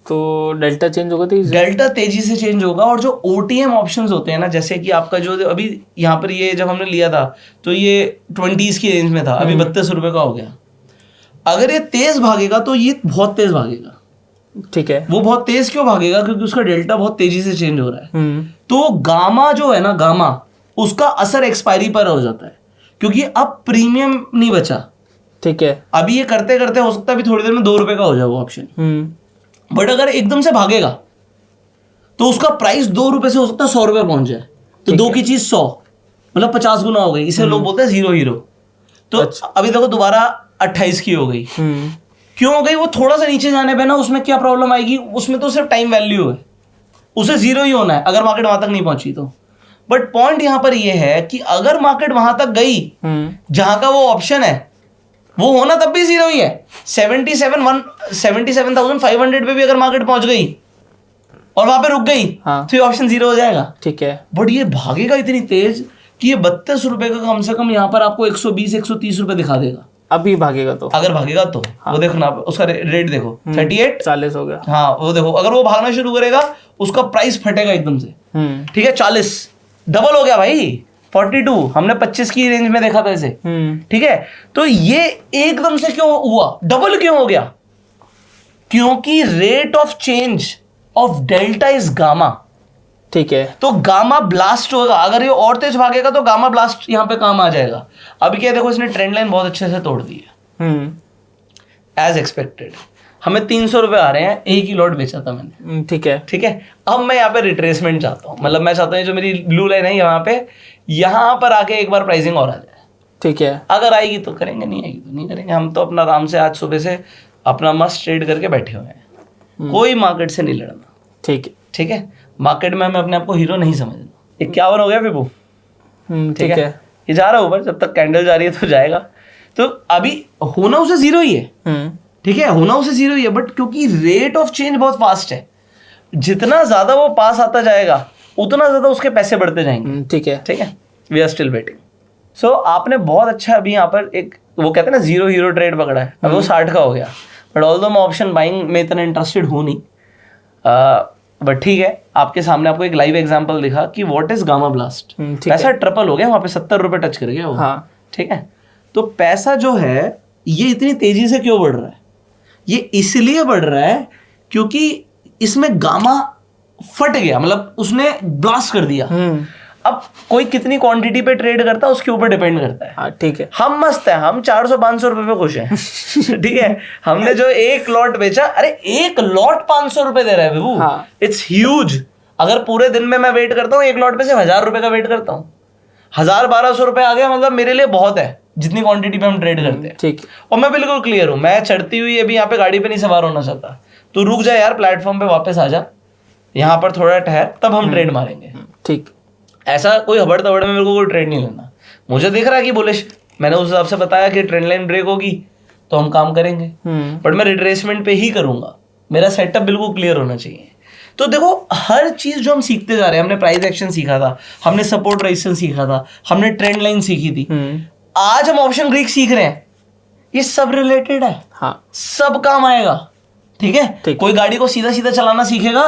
B: तो डेल्टा चेंज होगा,
A: डेल्टा तेजी से चेंज होगा। और जो ओटीएम ऑप्शंस होते हैं ना, जैसे कि आपका जो अभी यहाँ पर ये जब हमने लिया था तो ये 20s की रेंज में था, अभी 32 रुपए का हो गया। अगर ये तेज भागेगा तो ये बहुत तेज भागेगा। ठीक है। वो बहुत तेज क्यों भागेगा? क्योंकि उसका डेल्टा बहुत तेजी से चेंज हो रहा है। तो गामा जो है ना, गामा, उसका असर एक्सपायरी पर हो जाता है, क्योंकि अब प्रीमियम नहीं बचा। ठीक है। अभी ये करते करते हो सकता है अभी थोड़ी देर में 2 रुपए का हो जाए वो ऑप्शन, बट अगर एकदम से भागेगा तो उसका प्राइस 2 रुपए से हो सकता है 100 रुपए पहुंच जाए। तो 2 की चीज 100 मतलब 50 गुना हो गई। इसे लोग बोलते हैं जीरो हीरो। तो अभी देखो दोबारा 28 की हो गई। क्यों हो गई? वो थोड़ा सा नीचे जाने पे ना उसमें क्या प्रॉब्लम आएगी? उसमें तो सिर्फ टाइम वैल्यू है, उसे जीरो ही होना है अगर मार्केट वहां तक नहीं पहुंची तो। बट पॉइंट यहां पर ये है कि अगर मार्केट वहां तक गई जहां का वो ऑप्शन है, वो होना तब भी जीरो ही है। 77,500 पे भी अगर मार्केट पहुंच गई और वहां पे रुक गई, तो ये ऑप्शन जीरो हो जाएगा। ठीक है। बट ये भागेगा इतनी तेज कि ये 32 रुपए का कम से कम यहाँ पर आपको 120-130 रुपए दिखा देगा।
B: अभी भागेगा तो,
A: अगर भागेगा तो वो देखो ना, उसका रेट देखो
B: 40 हो गया।
A: हाँ वो देखो, अगर वो भागना शुरू करेगा उसका प्राइस फटेगा एकदम से। ठीक है। 40 डबल हो गया भाई। 42 हमने 25 की रेंज में देखा था इसे। ठीक है। तो ये एकदम से क्यों हुआ? डबल क्यों हो गया? क्योंकि rate of change of delta is gamma. ठीक है। तो गामा ब्लास्ट होगा। अगर ये और तेज भागेगा तो गामा ब्लास्ट यहां पे काम आ जाएगा। अभी क्या देखो, इसने ट्रेंड लाइन बहुत अच्छे से तोड़ दी है एज एक्सपेक्टेड। हमें 300 रुपए आ रहे हैं, एक ही लॉट बेचा था मैंने। ठीक है। ठीक है। अब मैं यहाँ पे रिट्रेसमेंट चाहता हूँ, मतलब मैं चाहता हूँ जो मेरी ब्लू लाइन है यहाँ पर आके एक बार प्राइसिंग और आ जाए। ठीक है। अगर आएगी तो करेंगे, नहीं आएगी तो नहीं करेंगे। हम तो अपना आराम से आज सुबह से अपना मस्त ट्रेड करके बैठे हुए हैं, कोई मार्केट से नहीं लड़ना।
B: ठीक है।
A: ठीक है, मार्केट में हमें अपने आप को हीरो नहीं समझना। 51 हो गया विभू,
B: ठीक है।
A: ये जा रहा है ऊपर, जब तक कैंडल जा रही है तो जाएगा। तो अभी होना उसे जीरो ही है, ठीक है, होना उसे जीरो ही है, बट क्योंकि रेट ऑफ चेंज बहुत फास्ट है, जितना ज्यादा वो पास आता जाएगा उतना ज्यादा उसके पैसे बढ़ते जाएंगे।
B: ठीक है।
A: ठीक है, वी आर स्टिल वेटिंग। सो आपने बहुत अच्छा अभी यहाँ पर एक वो कहते हैं ना जीरो हीरो ट्रेड पकड़ा है, अब वो 60 का हो गया, बट ऑल्दो मैं ऑप्शन बाइंग में इतना इंटरेस्टेड हूँ नहीं, बट ठीक है, आपके सामने आपको एक लाइव एग्जांपल दिखा कि व्हाट इज गामा ब्लास्ट। पैसा ट्रिपल हो गया वहां पे, 70 रुपए टच कर गया वो।
B: हाँ।
A: ठीक है, तो पैसा जो है ये इतनी तेजी से क्यों बढ़ रहा है? ये इसलिए बढ़ रहा है क्योंकि इसमें गामा फट गया, मतलब उसने ब्लास्ट कर दिया। अब कोई कितनी क्वांटिटी पे ट्रेड करता है उसके ऊपर डिपेंड करता है।
B: ठीक है।
A: हम मस्त है, हम 400-500 रुपए पे खुश हैं। ठीक है, हमने जो एक लॉट बेचा, अरे एक लॉट 500 रुपए दे रहा है विभू, इट्स ह्यूज। अगर पूरे दिन में मैं वेट करता हूँ एक लॉट पे से 1000 रुपए का वेट करता हूँ, 1000-1200 रुपए आ गया, मतलब मेरे लिए बहुत है जितनी क्वांटिटी पे हम ट्रेड करते हैं।
B: ठीक।
A: और मैं बिल्कुल क्लियर हूँ, मैं चढ़ती हुई अभी यहाँ पे गाड़ी पे नहीं सवार होना चाहता। तू रुक जा यार, प्लेटफॉर्म पे वापस आ जा, यहाँ पर थोड़ा ठहर, तब हम ट्रेड मारेंगे।
B: ठीक।
A: ऐसा कोई हबड़ तबड़ में मेरे को कोई ट्रेड नहीं लेना। मुझे दिख रहा है कि बुलिश, मैंने उस हिसाब से बताया कि ट्रेंड लाइन ब्रेक होगी तो हम काम करेंगे, बट मैं रिट्रेसमेंट पे ही करूंगा। मेरा सेटअप बिल्कुल क्लियर होना चाहिए। तो देखो, हर चीज जो हम सीखते जा रहे हैं, हमने प्राइस एक्शन सीखा था, हमने सपोर्ट रेजिस्टेंस सीखा था, हमने ट्रेंड लाइन सीखी थी, आज हम ऑप्शन ग्रीक सीख रहे हैं, ये सब रिलेटेड है।
B: हाँ,
A: सब काम आएगा। ठीक है, कोई गाड़ी को सीधा सीधा चलाना सीखेगा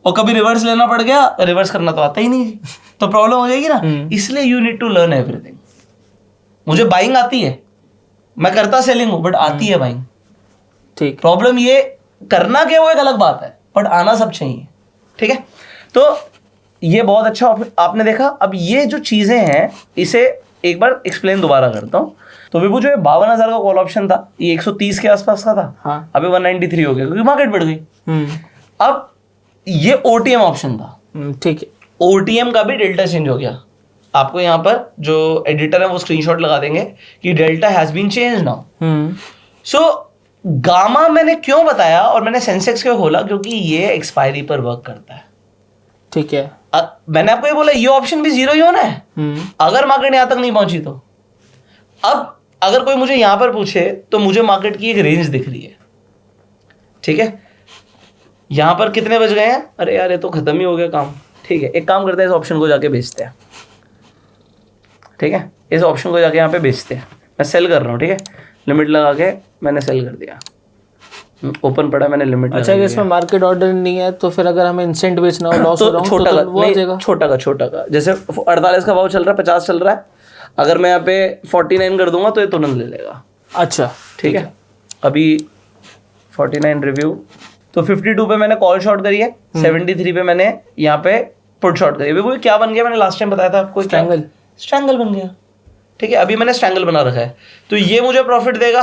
A: और कभी रिवर्स लेना पड़ गया, रिवर्स करना तो आता ही नहीं, तो प्रॉब्लम हो जाएगी ना। इसलिए you need to learn everything. मुझे बाइंग आती है, मैं करता सेलिंग हूं, बट आती है बाइंग।
B: ठीक।
A: प्रॉब्लम ये करना क्या वो एक अलग बात है, बट आना सब चाहिए। ठीक है, तो ये बहुत अच्छा आपने देखा। अब ये जो चीजें हैं इसे एक बार एक्सप्लेन दोबारा करता हूं। तो विभू जो 52,000 का कॉल ऑप्शन था, ये 130 के आसपास का था।
B: हाँ।
A: अभी 193 हो गया क्योंकि मार्केट बढ़ गई। अब ये ओटीएम ऑप्शन था।
B: ठीक है।
A: ओटीएम का भी डेल्टा चेंज हो गया। आपको यहाँ पर जो एडिटर है वो स्क्रीनशॉट लगा देंगे कि delta has been change now. So gamma मैंने क्यों बताया और मैंने सेंसेक्स क्यों खोला, क्योंकि ये एक्सपायरी पर वर्क करता है।
B: ठीक है।
A: मैंने आपको ये बोला ये ऑप्शन भी जीरो ही होना है अगर मार्केट यहाँ तक नहीं पहुंची तो। अब अगर कोई मुझे यहां पर पूछे तो मुझे मार्केट की एक रेंज दिख रही है। ठीक है, यहां पर कितने बज गए हैं, अरे यार ये तो खत्म ही हो गया काम। ठीक है, एक काम करते हैं, इस ऑप्शन को जाके बेचते हैं। ठीक है, इस ऑप्शन को जाके यहाँ पे बेचते हैं। मैं सेल कर रहा हूँ। ठीक है, लिमिट लगा के मैंने सेल कर दिया, ओपन पड़ा, मैंने लिमिट।
B: अच्छा, इसमें मार्केट ऑर्डर नहीं है तो फिर अगर हमें इंस्टेंट बेचना हो, लॉस हो रहा हो,
A: छोटा
B: तो वो आ जाएगा।
A: छोटा का जैसे 48 का भाव चल रहा है, 50 चल रहा है, अगर मैं यहाँ पे 49 कर दूंगा तो ये तुरंत ले लेगा।
B: अच्छा,
A: ठीक है, अभी 49 रिव्यू, तो 52 पे मैंने कॉल शॉर्ट करी है, 73 पे मैंने यहाँ पे पुट शॉर्ट करी है। वो क्या बन गया, मैंने लास्ट टाइम बताया था आपको, स्ट्रैंगल बन गया। ठीक है, अभी मैंने स्ट्रैंगल बना रखा है, तो ये मुझे प्रॉफिट देगा।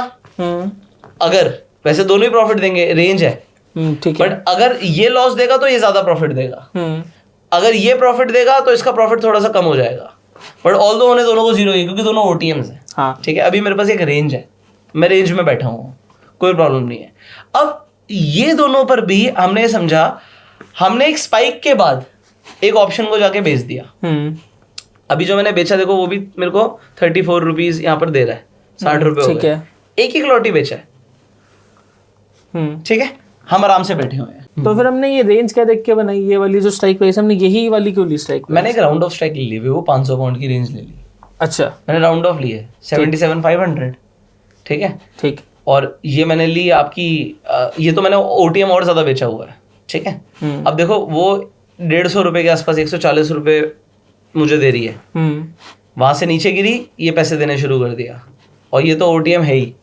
A: अगर वैसे दोनों ही प्रॉफिट देंगे, रेंज है।
B: ठीक है,
A: बट अगर ये लॉस देगा तो ये ज्यादा प्रॉफिट देगा, अगर ये प्रॉफिट देगा तो इसका प्रॉफिट थोड़ा सा कम हो जाएगा। बट ऑल दो होने दोनों को जीरो है क्योंकि दोनों ओटीएम्स हैं।
B: हाँ।
A: ठीक है, अभी मेरे पास एक रेंज है, मैं रेंज में बैठा हूँ, कोई प्रॉब्लम नहीं है। अब ये दोनों पर भी हमने समझा, हमने एक स्पाइक के बाद एक ऑप्शन को जाके बेच दिया। अभी जो मैंने बेचा देखो, वो भी मेरे को 34 रुपीज यहाँ पर दे रहा है, 60 रुपए हो गए। एक लॉट ही बेचा है। ठीक है, हम आराम से बैठे हुए हैं।
B: तो फिर हमने ये रेंज क्या देख के बनाई, ये वाली जो स्ट्राइक प्राइस, हमने यही वाली क्यों ली स्ट्राइक?
A: मैंने एक राउंड ऑफ स्ट्राइक ले ली, वो 500 पॉइंट की रेंज ले ली।
B: अच्छा,
A: मैंने राउंड ऑफ ली है 77,500। ठीक है,
B: ठीक।
A: और ये मैंने ली आपकी, ये तो मैंने ओटीएम और ज्यादा बेचा हुआ है। ठीक है, अब देखो वो 150 रुपए के आसपास, 140 रुपए मुझे दे रही है। वहां से नीचे गिरी, ये पैसे देने शुरू कर दिया, और ये तो ओटीएम है ही।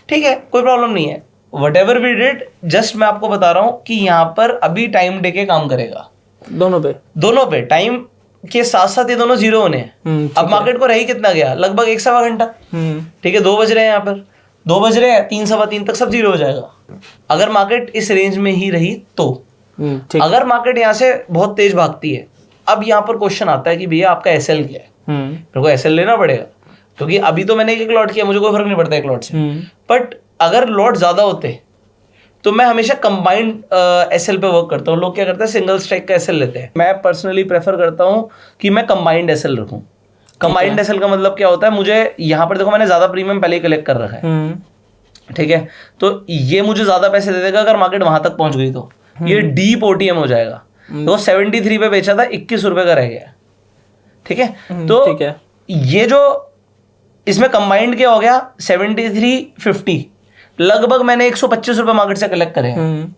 A: ठीक है, कोई प्रॉब्लम नहीं है, whatever we did, just मैं आपको बता रहा हूं कि यहाँ पर अभी टाइम डे के काम करेगा दोनों पे टाइम के साथ साथ ये दोनों जीरो होने हैं। अब मार्केट को रही कितना गया, लगभग 1 सवा घंटा। ठीक है, 2 बज रहे हैं, यहाँ पर 2 बज रहे हैं, 3 सवा 3 तक सब जीरो हो जाएगा अगर मार्केट इस रेंज में ही रही तो। अगर मार्केट यहाँ से बहुत तेज भागती है, अब यहाँ पर क्वेश्चन आता है कि भैया आपका एसएल क्या है। मेरे को एसएल लेना पड़ेगा क्योंकि अभी तो मैंने एक लॉट किया, मुझे कोई फर्क नहीं पड़ता एक लॉट से, बट अगर लॉट ज़्यादा होते तो मैं हमेशा कंबाइंड एसएल पे वर्क करता हूँ। लोग क्या करते हैं, सिंगल स्ट्राइक का एसएल लेते हैं। मैं पर्सनली प्रेफर करता हूँ कि मैं कंबाइंड एसएल रखूँ। कंबाइंड एसएल का मतलब क्या होता है, मुझे यहाँ पर देखो मैंने ज़्यादा प्रीमियम पहले ही कलेक्ट कर रखा है, ठीक है, तो ये मुझे ज़्यादा पैसे दे देगा अगर मार्केट वहां तक पहुंच गई तो। ये डीप ओटीएम हो जाएगा। तो 73 पे बेचा था, 21 रुपए का रह गया, ठीक है। तो
B: ठीक है।
A: ये जो इसमें कंबाइंड क्या हो गया, 73.50 लगभग मैंने 125 रुपए मार्केट से कलेक्ट करे हैं।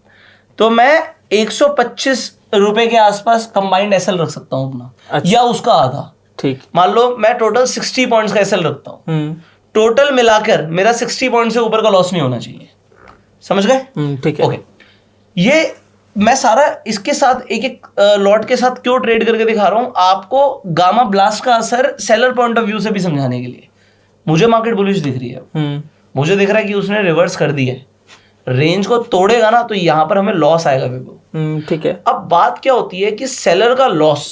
A: तो मैं 125 रुपए के आसपास कंबाइंड एसएल रख सकता हूँ अपना, या उसका आधा।
B: ठीक।
A: मान लो मैं टोटल 60 पॉइंट्स का एसएल रखता हूँ, टोटल मिलाकर मेरा 60 पॉइंट से ऊपर का लॉस नहीं होना चाहिए। समझ गए?
B: ठीक है।
A: ओके, ये मैं सारा इसके साथ एक एक लॉट के साथ क्यों ट्रेड करके दिखा रहा हूं आपको, गामा ब्लास्ट का असर सेलर पॉइंट ऑफ व्यू से भी समझाने के लिए। मुझे मार्केट बुलिश दिख रही है, मुझे दिख रहा है कि उसने रिवर्स कर दी है, रेंज को तोड़ेगा ना तो यहां पर हमें लॉस आएगा विभू।
B: ठीक है।
A: अब बात क्या होती है कि सेलर का लॉस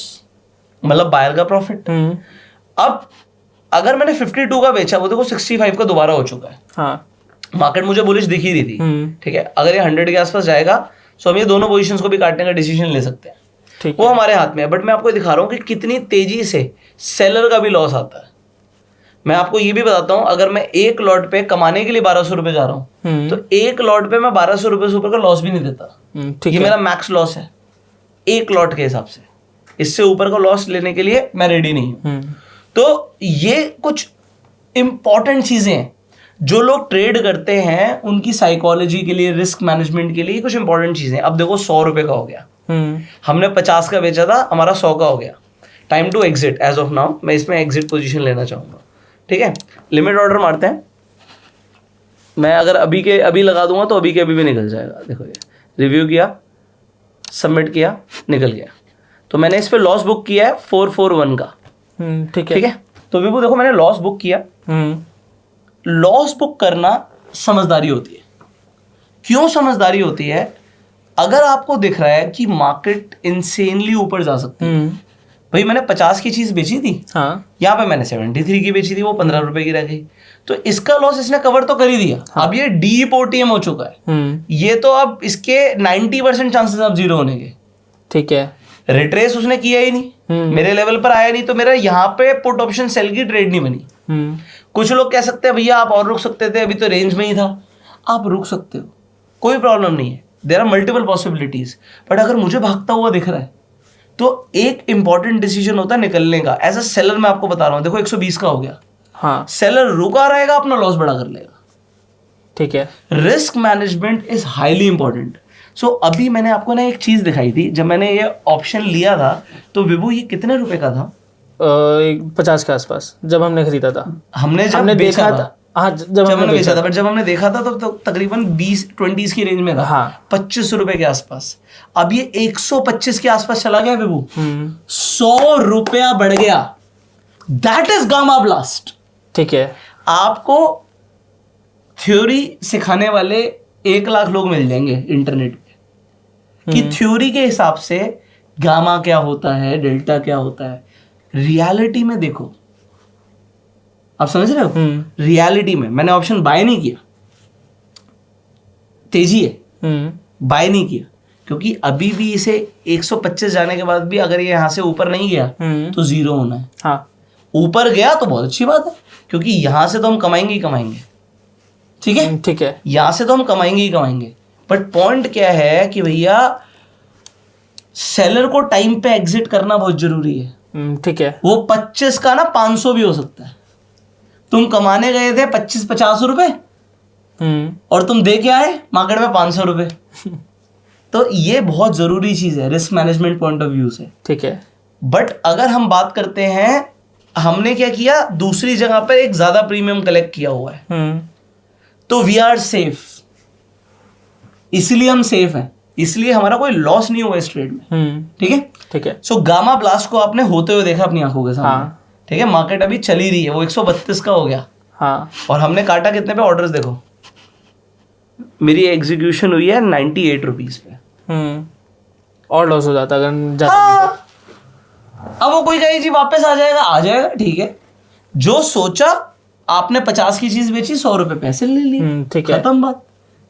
A: मतलब बायर का प्रॉफिट। अब अगर मैंने 52 का बेचा, वो देखो 65 का दोबारा हो चुका है।
B: हाँ,
A: मार्केट मुझे बुलिश दिख ही रही थी, ठीक है। अगर ये 100 के आसपास जाएगा तो हम ये दोनों पोजीशंस को भी काटने का डिसीजन ले सकते हैं,
B: ठीक
A: वो
B: है।
A: हमारे हाथ में है। बट मैं आपको दिखा रहा हूँ कि कितनी तेजी से सेलर का भी लॉस आता है। मैं आपको ये भी बताता हूँ, अगर मैं एक लॉट पे कमाने के लिए 1200 रुपए जा रहा हूँ, तो एक लॉट पे मैं 1200 रुपए से ऊपर का लॉस भी नहीं देता।
B: ठीक
A: ये
B: है।
A: मेरा मैक्स लॉस है एक लॉट के हिसाब से। इससे ऊपर का लॉस लेने के लिए मैं रेडी नहीं हूँ। तो ये कुछ इंपॉर्टेंट चीजें हैं जो लोग ट्रेड करते हैं, उनकी साइकोलॉजी के लिए, रिस्क मैनेजमेंट के लिए कुछ इंपॉर्टेंट चीजें। अब देखो 100 रुपए का हो गया, हमने 50 का बेचा था, हमारा 100 का हो गया। Time to exit as of now. मैं इसमें एग्जिट पोजीशन लेना चाहूंगा, ठीक है। लिमिट ऑर्डर मारते हैं। मैं अगर अभी के अभी लगा दूंगा तो अभी के अभी भी निकल जाएगा। देखो ये रिव्यू किया, सबमिट किया, निकल गया। तो मैंने इस पे लॉस बुक किया है 441 का,
B: ठीक है।
A: ठीक है। तो विभू देखो मैंने लॉस बुक किया। लॉस बुक करना समझदारी होती है। क्यों समझदारी होती है? अगर आपको दिख रहा है कि मार्केट इंसेनली ऊपर जा सकती है, भाई मैंने 50 की चीज बेची थी,
B: हाँ,
A: यहाँ पे मैंने 73 की बेची थी, वो 15 रुपए की रह गई, तो इसका लॉस इसने कवर तो कर ही दिया।
B: हाँ।
A: अब ये डीप ओटीएम हो चुका है, ये तो अब इसके 90% चांसेस अब जीरो होने के।
B: ठीक है।
A: रिट्रेस उसने किया ही नहीं, मेरे लेवल पर आया नहीं, तो मेरा यहाँ पे पुट ऑप्शन सेल की ट्रेड नहीं बनी। कुछ लोग कह सकते हैं भैया आप और रुक सकते थे, अभी तो रेंज में ही था। आप रुक सकते हो, कोई प्रॉब्लम नहीं है, there are multiple possibilities. But अगर मुझे भागता हुआ दिख रहा है तो एक इंपॉर्टेंट डिसीजन होता है निकलने का। एज अ सेलर मैं आपको बता रहा हूँ, देखो 120 का हो गया,
B: हाँ,
A: सेलर रुका रहेगा, अपना लॉस बड़ा कर लेगा।
B: ठीक है।
A: Risk management is highly important. So अभी मैंने आपको ना एक चीज दिखाई थी, जब मैंने ये ऑप्शन लिया था तो विभू ये कितने रुपए का था?
B: 50 के आसपास जब हमने खरीदा था।
A: हमने
B: हमने
A: बेचा
B: देखा था, हाँ, जब
A: हमने बेचा था, बट जब हमने देखा था तो तकरीबन 20 की रेंज में था,
B: हाँ।
A: 25 रुपए के आसपास। अब ये 125 के आसपास चला गया विभू, 100 रुपया बढ़ गया। That is gamma blast.
B: ठीक है।
A: आपको थ्योरी सिखाने वाले 1 लाख लोग मिल जाएंगे इंटरनेट पे कि थ्योरी के हिसाब से गामा क्या होता है, डेल्टा क्या होता है। रियलिटी में देखो, आप समझ रहे हो? रियलिटी में मैंने ऑप्शन बाय नहीं किया, तेजी है, बाय नहीं किया, क्योंकि अभी भी इसे 125 जाने के बाद भी अगर ये यहां से ऊपर नहीं गया तो जीरो होना है।
B: हाँ,
A: ऊपर गया तो बहुत अच्छी बात है, क्योंकि यहां से तो हम कमाएंगे ही कमाएंगे, ठीक है।
B: ठीक है।
A: यहां से तो हम कमाएंगे ही कमाएंगे। बट पॉइंट क्या है कि भैया सेलर को टाइम पे एग्जिट करना बहुत जरूरी है।
B: ठीक है।
A: वो 25 का ना 500 भी हो सकता है। तुम कमाने गए थे 25-50 रुपए और तुम दे के आए मार्केट में 500 रुपए। तो ये बहुत जरूरी चीज है risk management point of view से।
B: ठीक है।
A: बट अगर हम बात करते हैं, हमने क्या किया, दूसरी जगह पर एक ज्यादा प्रीमियम कलेक्ट किया हुआ है, तो वी आर सेफ। इसलिए हम सेफ हैं, इसलिए हमारा कोई लॉस नहीं हुआ इस ट्रेड में, ठीक है।
B: ठीक है।
A: सो गामा ब्लास्ट को आपने होते हुए देखा अपनी आंखों के सामने,
B: हाँ।
A: ठीक है। मार्केट अभी चली रही है, वो 132 का हो गया,
B: हाँ,
A: और हमने काटा कितने पे? ऑर्डर्स देखो, मेरी एग्जीक्यूशन हुई है 98 रुपीज पे।
B: और लॉस हो जाता अगर जाता
A: हाँ। अब वो कोई कहे जी वापस आ जाएगा, ठीक है। जो सोचा आपने 50 की चीज बेची, 100 रुपए पैसे ले लिए,
B: ठीक है।
A: खत्म बात।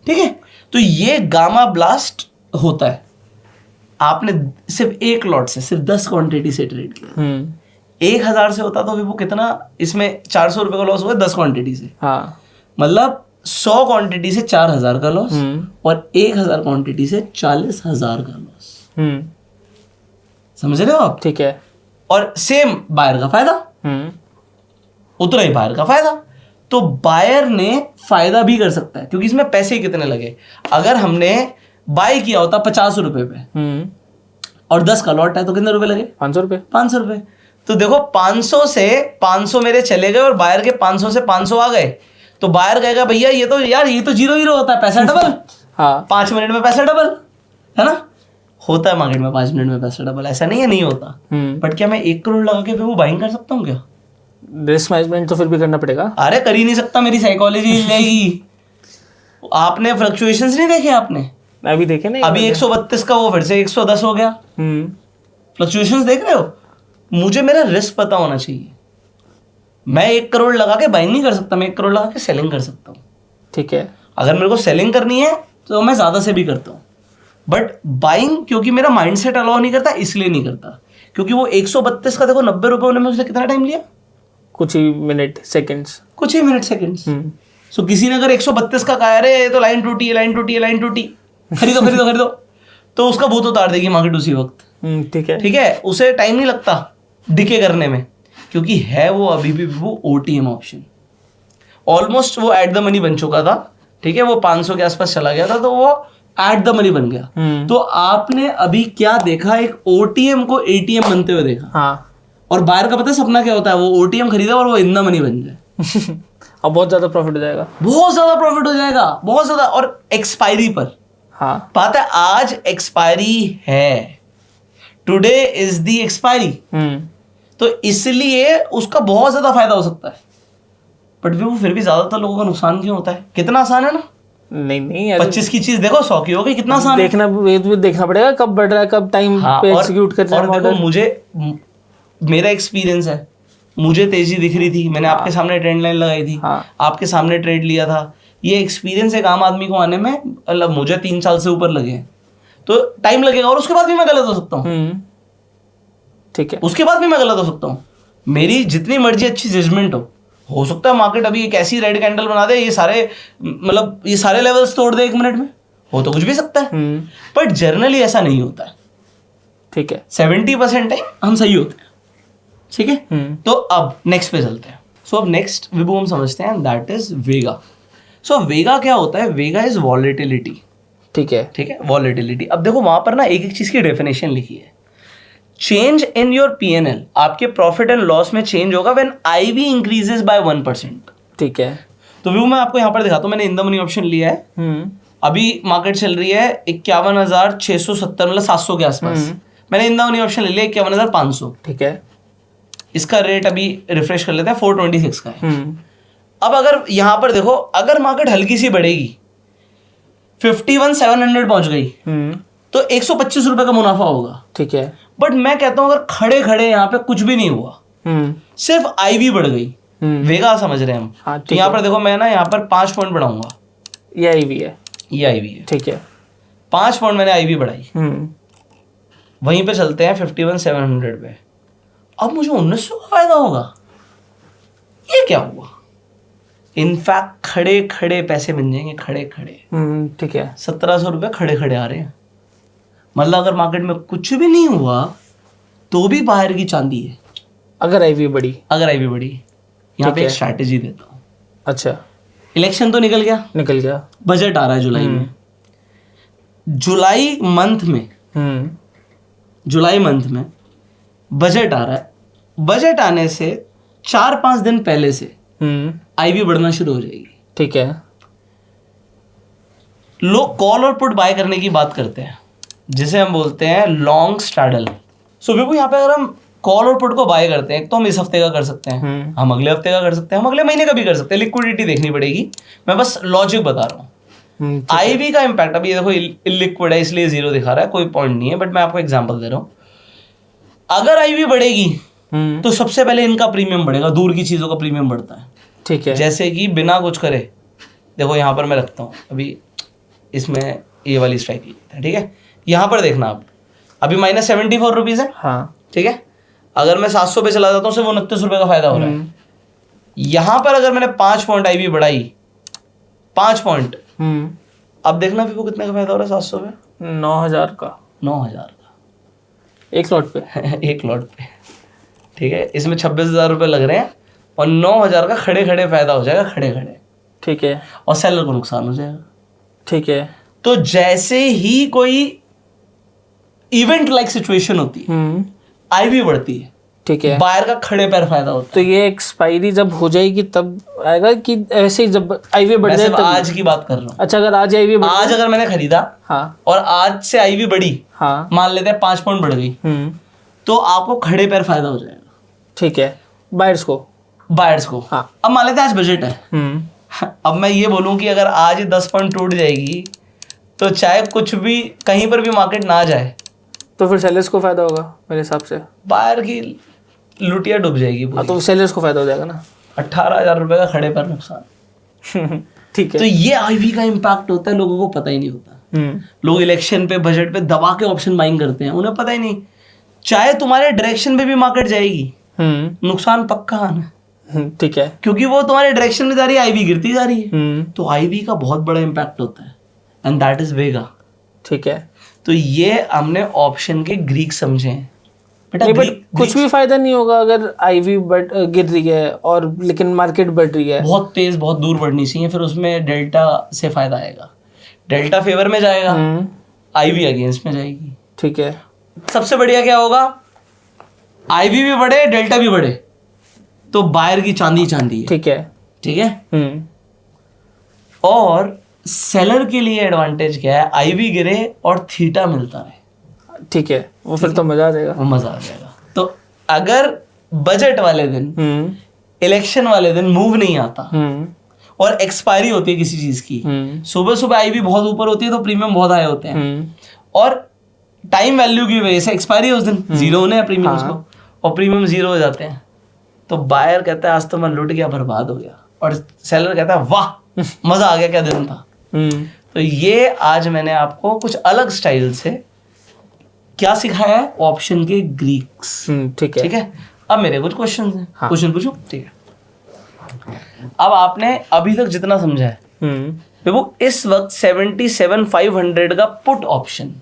A: ठीक है, तो ये गामा ब्लास्ट होता है। आपने सिर्फ एक लॉट से, सिर्फ 10 क्वांटिटी से ट्रेड किया। 1000 से होता तो फिर वो कितना, इसमें 400 रुपए का लॉस हुआ 10 क्वांटिटी से।
B: हाँ,
A: मतलब 100 क्वांटिटी से 4000 का लॉस, और 1000 क्वांटिटी से 40,000 का लॉस। समझ रहे हो आप?
B: ठीक है।
A: और सेम बायर का फायदा, उतना ही बायर का फायदा। तो बायर ने फायदा भी कर सकता है, क्योंकि इसमें पैसे ही कितने लगे। अगर हमने बाय किया होता 50 रुपए पे और 10 का लॉट है, तो कितने रुपए लगे?
B: 500 रुपए।
A: 500 रुपए। तो देखो 500 से 500 मेरे चले गए और बायर के 500 से 500 आ गए। तो बायर कहेगा भैया ये तो यार ये तो 0-0 होता है, पैसा डबल।
B: हाँ,
A: 5 मिनट में पैसा डबल, है ना? होता है मार्केट में 5 मिनट में पैसा डबल, ऐसा नहीं है नहीं होता। बट क्या मैं 1 करोड़ लगा के फिर वो बाइंग कर सकता हूँ क्या?
B: रिस्क मैनेजमेंट तो फिर भी करना पड़ेगा।
A: अरे कर ही नहीं सकता, मेरी साइकोलॉजी हिल जाएगी। आपने फ्लक्चुएशंस नहीं देखे आपने?
B: अभी देखे नहीं,
A: अभी 132 का वो फिर से 110 हो गया। फ्लक्चुएशंस देख रहे हो? मुझे मेरा रिस्क पता होना चाहिए। मैं 1 करोड़ लगा के बाइंग नहीं कर सकता, मैं 1 करोड़ लगा के सेलिंग कर सकता हूँ।
B: ठीक है।
A: अगर मेरे को सेलिंग करनी है तो मैं ज्यादा से भी करता हूँ, बट बाइंग क्योंकि मेरा माइंडसेट अलाउ नहीं करता, इसलिए नहीं करता। क्योंकि वो 132 का देखो 90 रुपए होने में उसने कितना टाइम लिया?
B: कुछ ही मिनट सेकंड्स।
A: कुछ ही मिनट सेकंड्स। सो किसी ने अगर 132 का कहा अरे ये तो लाइन टूटी है, लाइन टूटी है, लाइन टूटी, खरीदो खरीदो खरीदो, तो उसका भूत उतार देगी मार्केट उसी वक्त।
B: ठीक है।
A: ठीक है, उसे टाइम नहीं लगता डिके करने में, क्योंकि है वो अभी भी वो ओटीएम ऑप्शन। ऑलमोस्ट वो एट द मनी बन चुका था। ठीक है, वो 500 के आसपास चला गया था, तो वो एट द मनी बन गया। तो आपने अभी क्या देखा? एक ओटीएम को एटीएम बनते हुए देखा।
B: हाँ।
A: और बायर का पता है सपना क्या होता है? वो ओटीएम खरीदा और वो इन द मनी बन जाए।
B: अब बहुत ज्यादा प्रॉफिट हो जाएगा।
A: बहुत ज्यादा प्रॉफिट हो जाएगा, बहुत ज्यादा। और एक्सपायरी पर
B: हाँ।
A: बात है, आज एक्सपायरी है, टुडे इज द एक्सपायरी। तो इसलिए उसका बहुत ज्यादा फायदा हो सकता है, बट वो फिर भी ज्यादातर लोगों का नुकसान क्यों होता है? कितना आसान है ना।
B: नहीं
A: 25 की चीज देखो 100 की हो गई, कितना आसान
B: देखना ये तो देखना पड़ेगा कब बढ़ रहा है, कब टाइम पे एग्जीक्यूट कर रहा है।
A: और देखो मुझे मेरा एक्सपीरियंस है, मुझे तेजी दिख रही थी, मैंने आपके सामने ट्रेंड लाइन लगाई थी, आपके सामने ट्रेड लिया था। ये एक्सपीरियंस एक आम आदमी को आने में, मतलब मुझे 3 साल से ऊपर लगे हैं, तो टाइम लगेगा। और उसके बाद भी मैं गलत हो सकता हूँ।
B: ठीक है,
A: उसके बाद भी मैं गलत हो सकता हूँ। मेरी जितनी मर्जी अच्छी जजमेंट हो सकता है मार्केट अभी एक ऐसी रेड कैंडल बना दे, ये सारे लेवल्स तोड़ दे 1 मिनट में, हो तो कुछ भी सकता है। बट जनरली ऐसा नहीं होता है। ठीक है, 70% टाइम हम सही होते हैं। ठीक है, तो अब नेक्स्ट पे चलते हैं। सो अब नेक्स्ट विभू हम समझते हैं, दैट इज वेगा। सो वेगा क्या होता है? वेगा इज वॉलेटिलिटी। ठीक है, वॉलेटिलिटी। अब देखो वहां पर ना एक एक चीज की डेफिनेशन लिखी है। चेंज इन योर पीएनएल, आपके प्रॉफिट एंड लॉस में चेंज होगा व्हेन आईवी इंक्रीजेस बाय 1%। ठीक है, तो व्यू मैं आपको यहाँ पर दिखाता हूँ। मैंने इन द मनी ऑप्शन लिया है। अभी मार्केट चल रही है 51,670, मतलब 700 के आसपास। मैंने इन द मनी ऑप्शन ले लिया 51,500। ठीक है, इसका रेट अभी रिफ्रेश कर लेते हैं, 426 का है। अब अगर यहाँ पर देखो, अगर मार्केट हल्की सी बढ़ेगी, 51,700 पहुंच गई, तो 125 रुपए का मुनाफा होगा। ठीक है, बट मैं कहता हूं अगर खड़े खड़े यहाँ पे कुछ भी नहीं हुआ, सिर्फ आईवी बढ़ गई, वेगा समझ रहे हैं हम। हाँ, तो यहाँ पर देखो मैं ना यहाँ पर 5 पॉइंट बढ़ाऊंगा, ये आईवी है। ठीक है, 5 पॉइंट मैंने आईवी बढ़ाई, वहीं पे चलते हैं 51,700 पे। अब मुझे 1900 का फायदा होगा। ये क्या हुआ? इनफैक्ट खड़े खड़े पैसे बन जाएंगे, खड़े खड़े। ठीक है, 1700 रुपये खड़े खड़े आ रहे हैं। मतलब अगर मार्केट में कुछ भी नहीं हुआ तो भी बाहर की चांदी है, अगर आईवी बढ़ी। यहाँ पे एक स्ट्रैटेजी देता हूँ। अच्छा, इलेक्शन तो निकल गया, बजट आ रहा है जुलाई में। जुलाई मंथ में बजट आ रहा है। बजट आने से 4-5 दिन पहले से आईवी बढ़ना शुरू हो जाएगी। ठीक है, लोग कॉल और पुट बाय करने की बात करते हैं, जिसे हम बोलते हैं लॉन्ग स्ट्रैडल। सो देखो यहाँ पे अगर हम कॉल और पुट को बाय करते हैं, एक तो हम इस हफ्ते का कर सकते हैं, हम अगले हफ्ते का कर सकते हैं, हम अगले महीने का भी कर सकते हैं। लिक्विडिटी देखनी पड़ेगी, मैं बस लॉजिक बता रहा हूँ। आईवी का इम्पैक्ट अभी देखो इलिक्विड है इसलिए 0 दिखा रहा है, कोई पॉइंट नहीं है, बट मैं आपको एग्जांपल दे रहा हूँ। अगर आईवी बढ़ेगी तो सबसे पहले इनका प्रीमियम बढ़ेगा, दूर की चीजों का प्रीमियम बढ़ता है।
B: ठीक है।
A: जैसे कि बिना कुछ करे, देखो यहाँ पर मैं रखता हूँ अभी, इसमें ये वाली स्ट्राइक ली है, ठीक है। यहाँ पर देखना आप, अभी -74 रुपीज़ है,
B: हाँ
A: ठीक है। अगर मैं 700 पे चला जाता हूँ, सिर्फ 29 रुपये का फायदा हो रहा है। यहाँ पर अगर मैंने 5 पॉइंट आई बढ़ाई, 5 पॉइंट, अब देखना फिर वो कितने का फायदा हो रहा है 700 पे,
B: 9,000 का,
A: 9,000 का
B: एक लॉट पे।
A: एक लॉट पे, ठीक है। इसमें 26,000 रुपये लग रहे हैं और 9,000 का खड़े खड़े फायदा हो जाएगा, खड़े खड़े,
B: ठीक है।
A: और सेलर को नुकसान हो जाएगा।
B: ठीक है।
A: तो जैसे ही कोई इवेंट लाइक सिचुएशन होती है, आईवी बढ़ती है,
B: ठीक है।
A: बायर का खड़े पैर फायदा होता
B: तो ये एक्सपायरी जब हो जाएगी तब आएगा कि ऐसे ही जब आईवी
A: है।
B: बढ़
A: मैं
B: जाए
A: सिर्फ
B: तब?
A: आज की बात कर रहा हूँ।
B: अच्छा, अगर आज आईवी बढ़
A: आज अगर मैंने खरीदा
B: हाँ
A: और आज से आईवी बढ़ी,
B: हाँ
A: मान लेते हैं 5 पॉइंट बढ़ गई, तो आपको खड़े पैर फायदा हो जाएगा,
B: ठीक है, बायर्स को,
A: बायर्स को।
B: हाँ।
A: अब मान लेते हैं आज बजट है, अब मैं ये बोलूँ कि अगर आज 10 पॉइंट टूट जाएगी, तो चाहे कुछ भी कहीं पर भी मार्केट ना जाए,
B: तो फिर सेलर्स को फायदा होगा मेरे हिसाब से।
A: बायर की लुटिया डूब जाएगी पूरी।
B: हाँ, तो सेलर्स को फायदा हो जाएगा ना।
A: 18,000 रुपये का खड़े पैर नुकसान।
B: ठीक है।
A: तो ये आईवी का इम्पैक्ट होता है, लोगों को पता ही नहीं होता। लोग इलेक्शन पे, बजट पे दबा के ऑप्शन बाइंग करते हैं, उन्हें पता ही नहीं, चाहे तुम्हारे डायरेक्शन पे भी मार्केट जाएगी, नुकसान पक्का आना।
B: ठीक है।
A: क्योंकि वो तुम्हारे डायरेक्शन में जा रही है, आईवी गिरती जा रही है। तो आईवी का बहुत बड़ा इम्पैक्ट होता है, एंड दैट इज वेगा।
B: ठीक है।
A: तो ये हमने ऑप्शन के ग्रीक समझे हैं बेटा।
B: नहीं, बट कुछ भी फायदा नहीं होगा अगर आईवी गिर रही है और लेकिन मार्केट बढ़ रही है।
A: बहुत तेज, बहुत दूर बढ़नी चाहिए, फिर उसमें डेल्टा से फायदा आएगा, डेल्टा फेवर में जाएगा, आईवी अगेंस्ट में जाएगी।
B: ठीक है।
A: सबसे बढ़िया क्या होगा, आईवी भी बढ़े, डेल्टा भी बढ़े, तो बायर की चांदी चांदी है।
B: ठीक है।
A: ठीक है। और सेलर के लिए एडवांटेज क्या है, आईवी गिरे और थीटा मिलता है।
B: ठीक है, वो फिर तो मजा आ जाएगा।
A: वो मजा आ जाएगा। तो अगर बजट वाले दिन, इलेक्शन वाले दिन मूव नहीं आता और एक्सपायरी होती है किसी चीज की, सुबह सुबह आईवी बहुत ऊपर होती है तो प्रीमियम बहुत हाई होते हैं, और टाइम वैल्यू की वजह से एक्सपायरी उस दिन जीरो होने हैं प्रीमियम्स को, और प्रीमियम जीरो हो जाते हैं, तो बायर कहता है आज तो मैं लुट गया, बर्बाद हो गया, और सेलर कहता है वाह मजा आ गया, क्या दिन था। तो ये आज मैंने आपको कुछ अलग स्टाइल से क्या सिखाया है, ऑप्शन के ग्रीक्स।
B: ठीक है।
A: ठीक है। अब मेरे कुछ क्वेश्चन हैं,
B: हाँ।
A: क्वेश्चन पूछूं? ठीक है। अब आपने अभी तक जितना समझा है वो इस वक्त 77,500 का पुट ऑप्शन,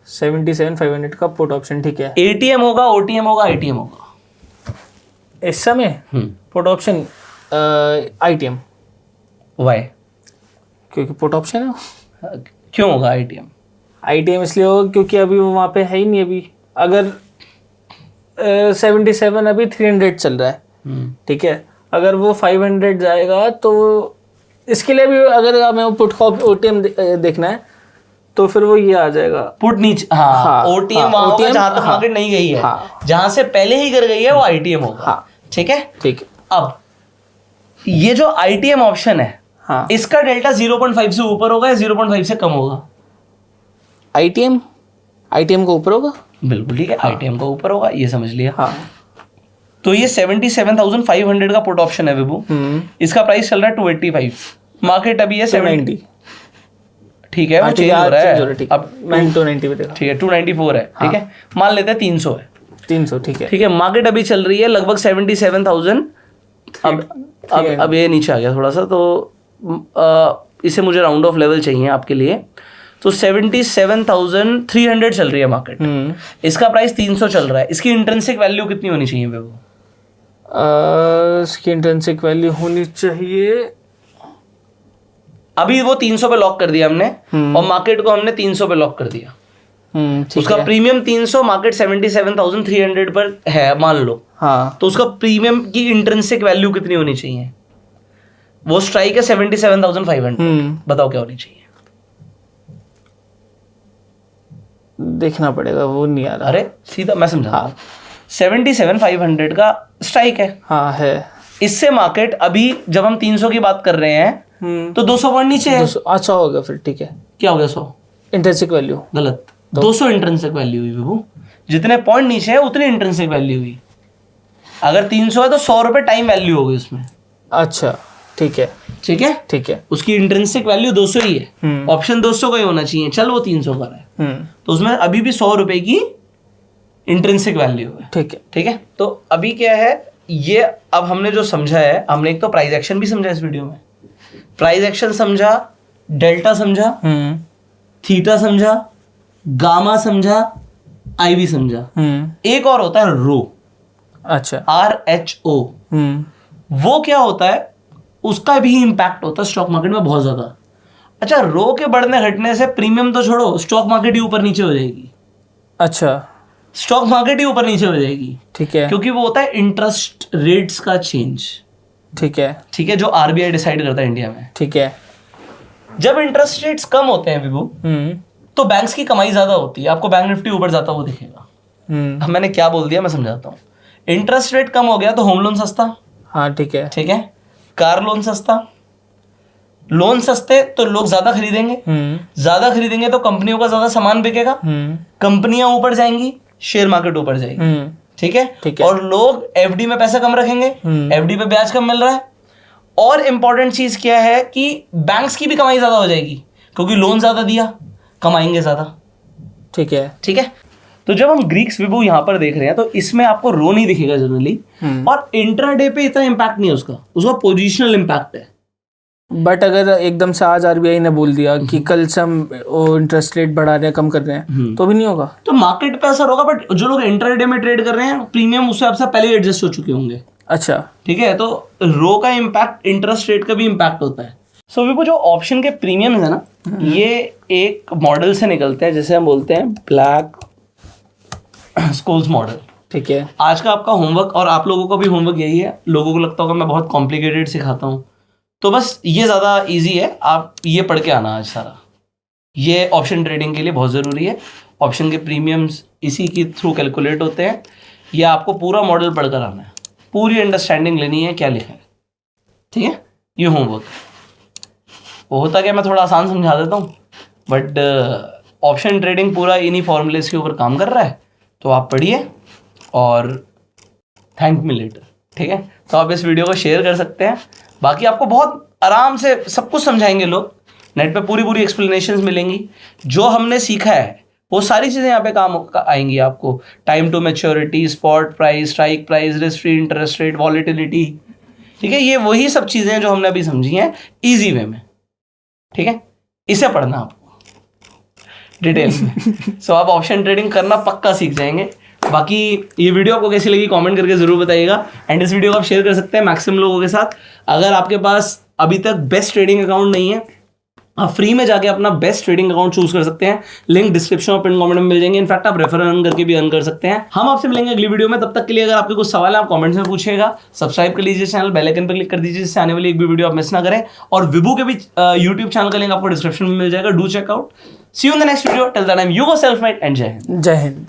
B: 77,500 का पुट ऑप्शन, ठीक है।
A: एटीएम होगा, ओटीएम होगा, आईटीएम होगा
B: इस समय पुट ऑप्शन आईटीएम।
A: वाई?
B: क्योंकि पुट ऑप्शन है।
A: क्यों होगा आईटीएम?
B: आईटीएम इसलिए होगा क्योंकि अभी वो वहाँ पे है ही नहीं। अभी अगर 77 अभी 300 चल रहा है, ठीक है, अगर वो 500 जाएगा तो इसके लिए भी अगर हमें पुट का ओटीएम देखना है तो फिर वो ये आ जाएगा
A: पुट नीचे। हाँ, ओटीएम वहां होगा जहां तक मार्केट नहीं गई है, जहां से पहले ही कर गई है वो आईटीएम होगा। ठीक है।
B: ठीक है।
A: अब ये जो आईटीएम ऑप्शन है,
B: हाँ,
A: इसका डेल्टा 0.5 से ऊपर होगा या 0.5 से कम होगा?
B: आईटीएम को ऊपर होगा।
A: बिल्कुल ठीक है। आईटीएम का ऊपर होगा, ये समझ लिया।
B: हाँ।
A: तो ये 77,500 का पुट ऑप्शन है विभू, इसका प्राइस चल रहा है 285, मार्केट अभी है 70। ठीक है, वो चेंज हो रहा है अब,
B: मैं 290 पे देखा।
A: ठीक है 294 है। ठीक है, मान लेते हैं 300 है।
B: 300, ठीक है।
A: ठीक है, मार्केट अभी चल रही है लगभग 77,000। अब ये नीचे आ गया थोड़ा सा, तो इसे मुझे राउंड ऑफ लेवल चाहिए आपके लिए, तो 77,300 चल रही है मार्केट, इसका प्राइस 300 चल रहा है, इसकी इंट्रिंसिक वैल्यू कितनी होनी चाहिए वो?
B: इसकी इंट्रिंसिक वैल्यू होनी चाहिए,
A: अभी वो 300 पे लॉक कर दिया हमने, और मार्केट को हमने 300 पे लॉक कर दिया, उसका प्रीमियम 300, मार्केट 77,300 पर है मान लो।
B: हाँ,
A: तो उसका प्रीमियम की इंट्रिंसिक वैल्यू कितनी होनी चाहिए? वो स्ट्राइक है 77,500, बताओ क्या होनी चाहिए?
B: देखना पड़ेगा, वो नहीं आ रहा।
A: अरे सीधा मैं समझा, 77,500 का स्ट्राइक है।
B: हाँ है।
A: इससे मार्केट अभी जब हम 300 की बात कर रहे हैं तो 200 पॉइंट नीचे है।
B: अच्छा हो गया फिर, ठीक है।
A: क्या हो गया? 100
B: इंट्रिंसिक वैल्यू
A: गलत, 200 इंट्रिंसिक वैल्यू हुई विभू, जितने पॉइंट नीचे है उतनी इंट्रिंसिक वैल्यू हुई। अगर 300 है तो 100 रुपए टाइम वैल्यू हो गई उसमें।
B: अच्छा, ठीक है
A: ठीक है,
B: ठीक है।
A: उसकी इंट्रिंसिक वैल्यू 200 ही है, ऑप्शन 200 का ही होना चाहिए, चल वो 300 का है, तो उसमें अभी भी 100 रुपए की इंट्रिंसिक वैल्यू है।
B: ठीक है
A: ठीक है, तो अभी क्या है ये, अब हमने जो समझा है, हमने एक तो प्राइस एक्शन भी समझा इस वीडियो में, प्राइस एक्शन समझा, डेल्टा समझा, थीटा समझा, गामा समझा, आईवी समझा, एक और होता है रो,
B: अच्छा
A: RHO, वो क्या होता है, उसका भी इम्पैक्ट होता है स्टॉक मार्केट में बहुत ज्यादा। अच्छा, रो के बढ़ने घटने से प्रीमियम तो छोड़ो, स्टॉक मार्केट ही ऊपर नीचे हो जाएगी।
B: अच्छा,
A: स्टॉक मार्केट ही ऊपर नीचे हो जाएगी,
B: ठीक है
A: क्योंकि वो होता है इंटरेस्ट रेट्स का चेंज।
B: ठीक है
A: ठीक है, जो RBI डिसाइड करता है इंडिया में।
B: ठीक है।
A: जब इंटरेस्ट रेट्स कम होते हैं विभू, तो बैंक्स की कमाई ज्यादा होती है, आपको बैंक निफ्टी ऊपर जाता हुआ दिखेगा। अब मैंने क्या बोल दिया मैं समझाता हूँ। इंटरेस्ट रेट कम हो गया तो होम लोन सस्ता,
B: हाँ ठीक है
A: ठीक है, कार लोन सस्ता, लोन सस्ते तो लोग ज्यादा खरीदेंगे, ज्यादा खरीदेंगे तो कंपनियों का ज्यादा सामान बिकेगा, कंपनियां ऊपर जाएंगी, शेयर मार्केट ऊपर जाएगी। ठीक है, और लोग एफडी में पैसा कम रखेंगे, एफडी पे ब्याज कम मिल रहा है, और इंपॉर्टेंट चीज क्या है कि बैंक्स की भी कमाई ज्यादा हो जाएगी, क्योंकि लोन ज्यादा दिया, कमाएंगे ज्यादा।
B: ठीक है
A: ठीक है, तो जब हम ग्रीक्स विभू यहाँ पर देख रहे हैं तो इसमें आपको रो नहीं दिखेगा जनरली, और इंट्राडे पे इतना इम्पैक्ट नहीं है उसका पोजिशनल इम्पैक्ट है।
B: बट अगर एकदम से आज आरबीआई ने बोल दिया कि कल से हम इंटरेस्ट रेट बढ़ा रहे हैं, कम कर रहे हैं, तो भी नहीं होगा,
A: तो मार्केट पे असर होगा, बट जो लोग इंट्राडे में ट्रेड कर रहे हैं प्रीमियम उससे आपसे पहले एडजस्ट हो चुके होंगे।
B: अच्छा
A: ठीक है, तो रो का इम्पैक्ट इंटरेस्ट रेट का भी इम्पैक्ट होता है। सो विभू जो ऑप्शन के प्रीमियम है ना, ये एक मॉडल से निकलते हैं, जैसे हम बोलते हैं ब्लैक स्कोल्स मॉडल।
B: ठीक है,
A: आज का आपका होमवर्क, और आप लोगों का भी होमवर्क यही है, लोगों को लगता होगा मैं बहुत कॉम्प्लिकेटेड सिखाता हूँ, तो बस ये ज़्यादा इजी है, आप ये पढ़ के आना आज सारा। ये ऑप्शन ट्रेडिंग के लिए बहुत ज़रूरी है, ऑप्शन के प्रीमियम्स इसी के थ्रू कैलकुलेट होते हैं, ये आपको पूरा मॉडल पढ़ कर आना है, पूरी अंडरस्टैंडिंग लेनी है क्या लिखा है। ठीक है, ये होमवर्क वो होता क्या, मैं थोड़ा आसान समझा देता हूँ, बट ऑप्शन ट्रेडिंग पूरा इन्हीं फॉर्मूलेस के ऊपर काम कर रहा है, तो आप पढ़िए और थैंक मी लेटर। ठीक है, तो आप इस वीडियो को शेयर कर सकते हैं, बाकी आपको बहुत आराम से सब कुछ समझाएंगे लोग, नेट पे पूरी एक्सप्लेनेशंस मिलेंगी, जो हमने सीखा है वो सारी चीज़ें यहाँ पे काम आएंगी आपको, time to maturity, spot price, strike price, risk free interest rate, volatility. ठीक है, ये वही सब चीज़ें हैं जो हमने अभी समझी हैं ईजी वे में। ठीक है, इसे पढ़ना आपको डिटेल में। सो आप ऑप्शन ट्रेडिंग करना पक्का सीख जाएंगे। बाकी ये वीडियो आपको कैसी लगी कमेंट करके जरूर बताइएगा, एंड इस वीडियो को आप शेयर कर सकते हैं मैक्सिमम लोगों के साथ। अगर आपके पास अभी तक बेस्ट ट्रेडिंग अकाउंट नहीं है, आप फ्री में जाके अपना बेस्ट ट्रेडिंग अकाउंट चूज कर सकते हैं, लिंक डिस्क्रिप्शन और पिन कमेंट में मिल जाएंगे। इनफैक्ट आप रेफर अर्न करके भी अर्न कर सकते हैं। हम आपसे मिलेंगे अगली वीडियो में, तब तक के लिए अगर आपके कुछ सवाल है आप कमेंट्स में पूछिएगा, सब्सक्राइब कर लीजिए चैनल, बेल आइकन पर क्लिक कर दीजिए जिससे आने वाली एक भी वीडियो आप मिस ना करें, और विभू के भी यूट्यूब चैनल का लिंक आपको डिस्क्रिप्शन में मिल जाएगा, do checkout. See you in the next video, till the time you go self made and Jai Hind.
B: जय हिंद।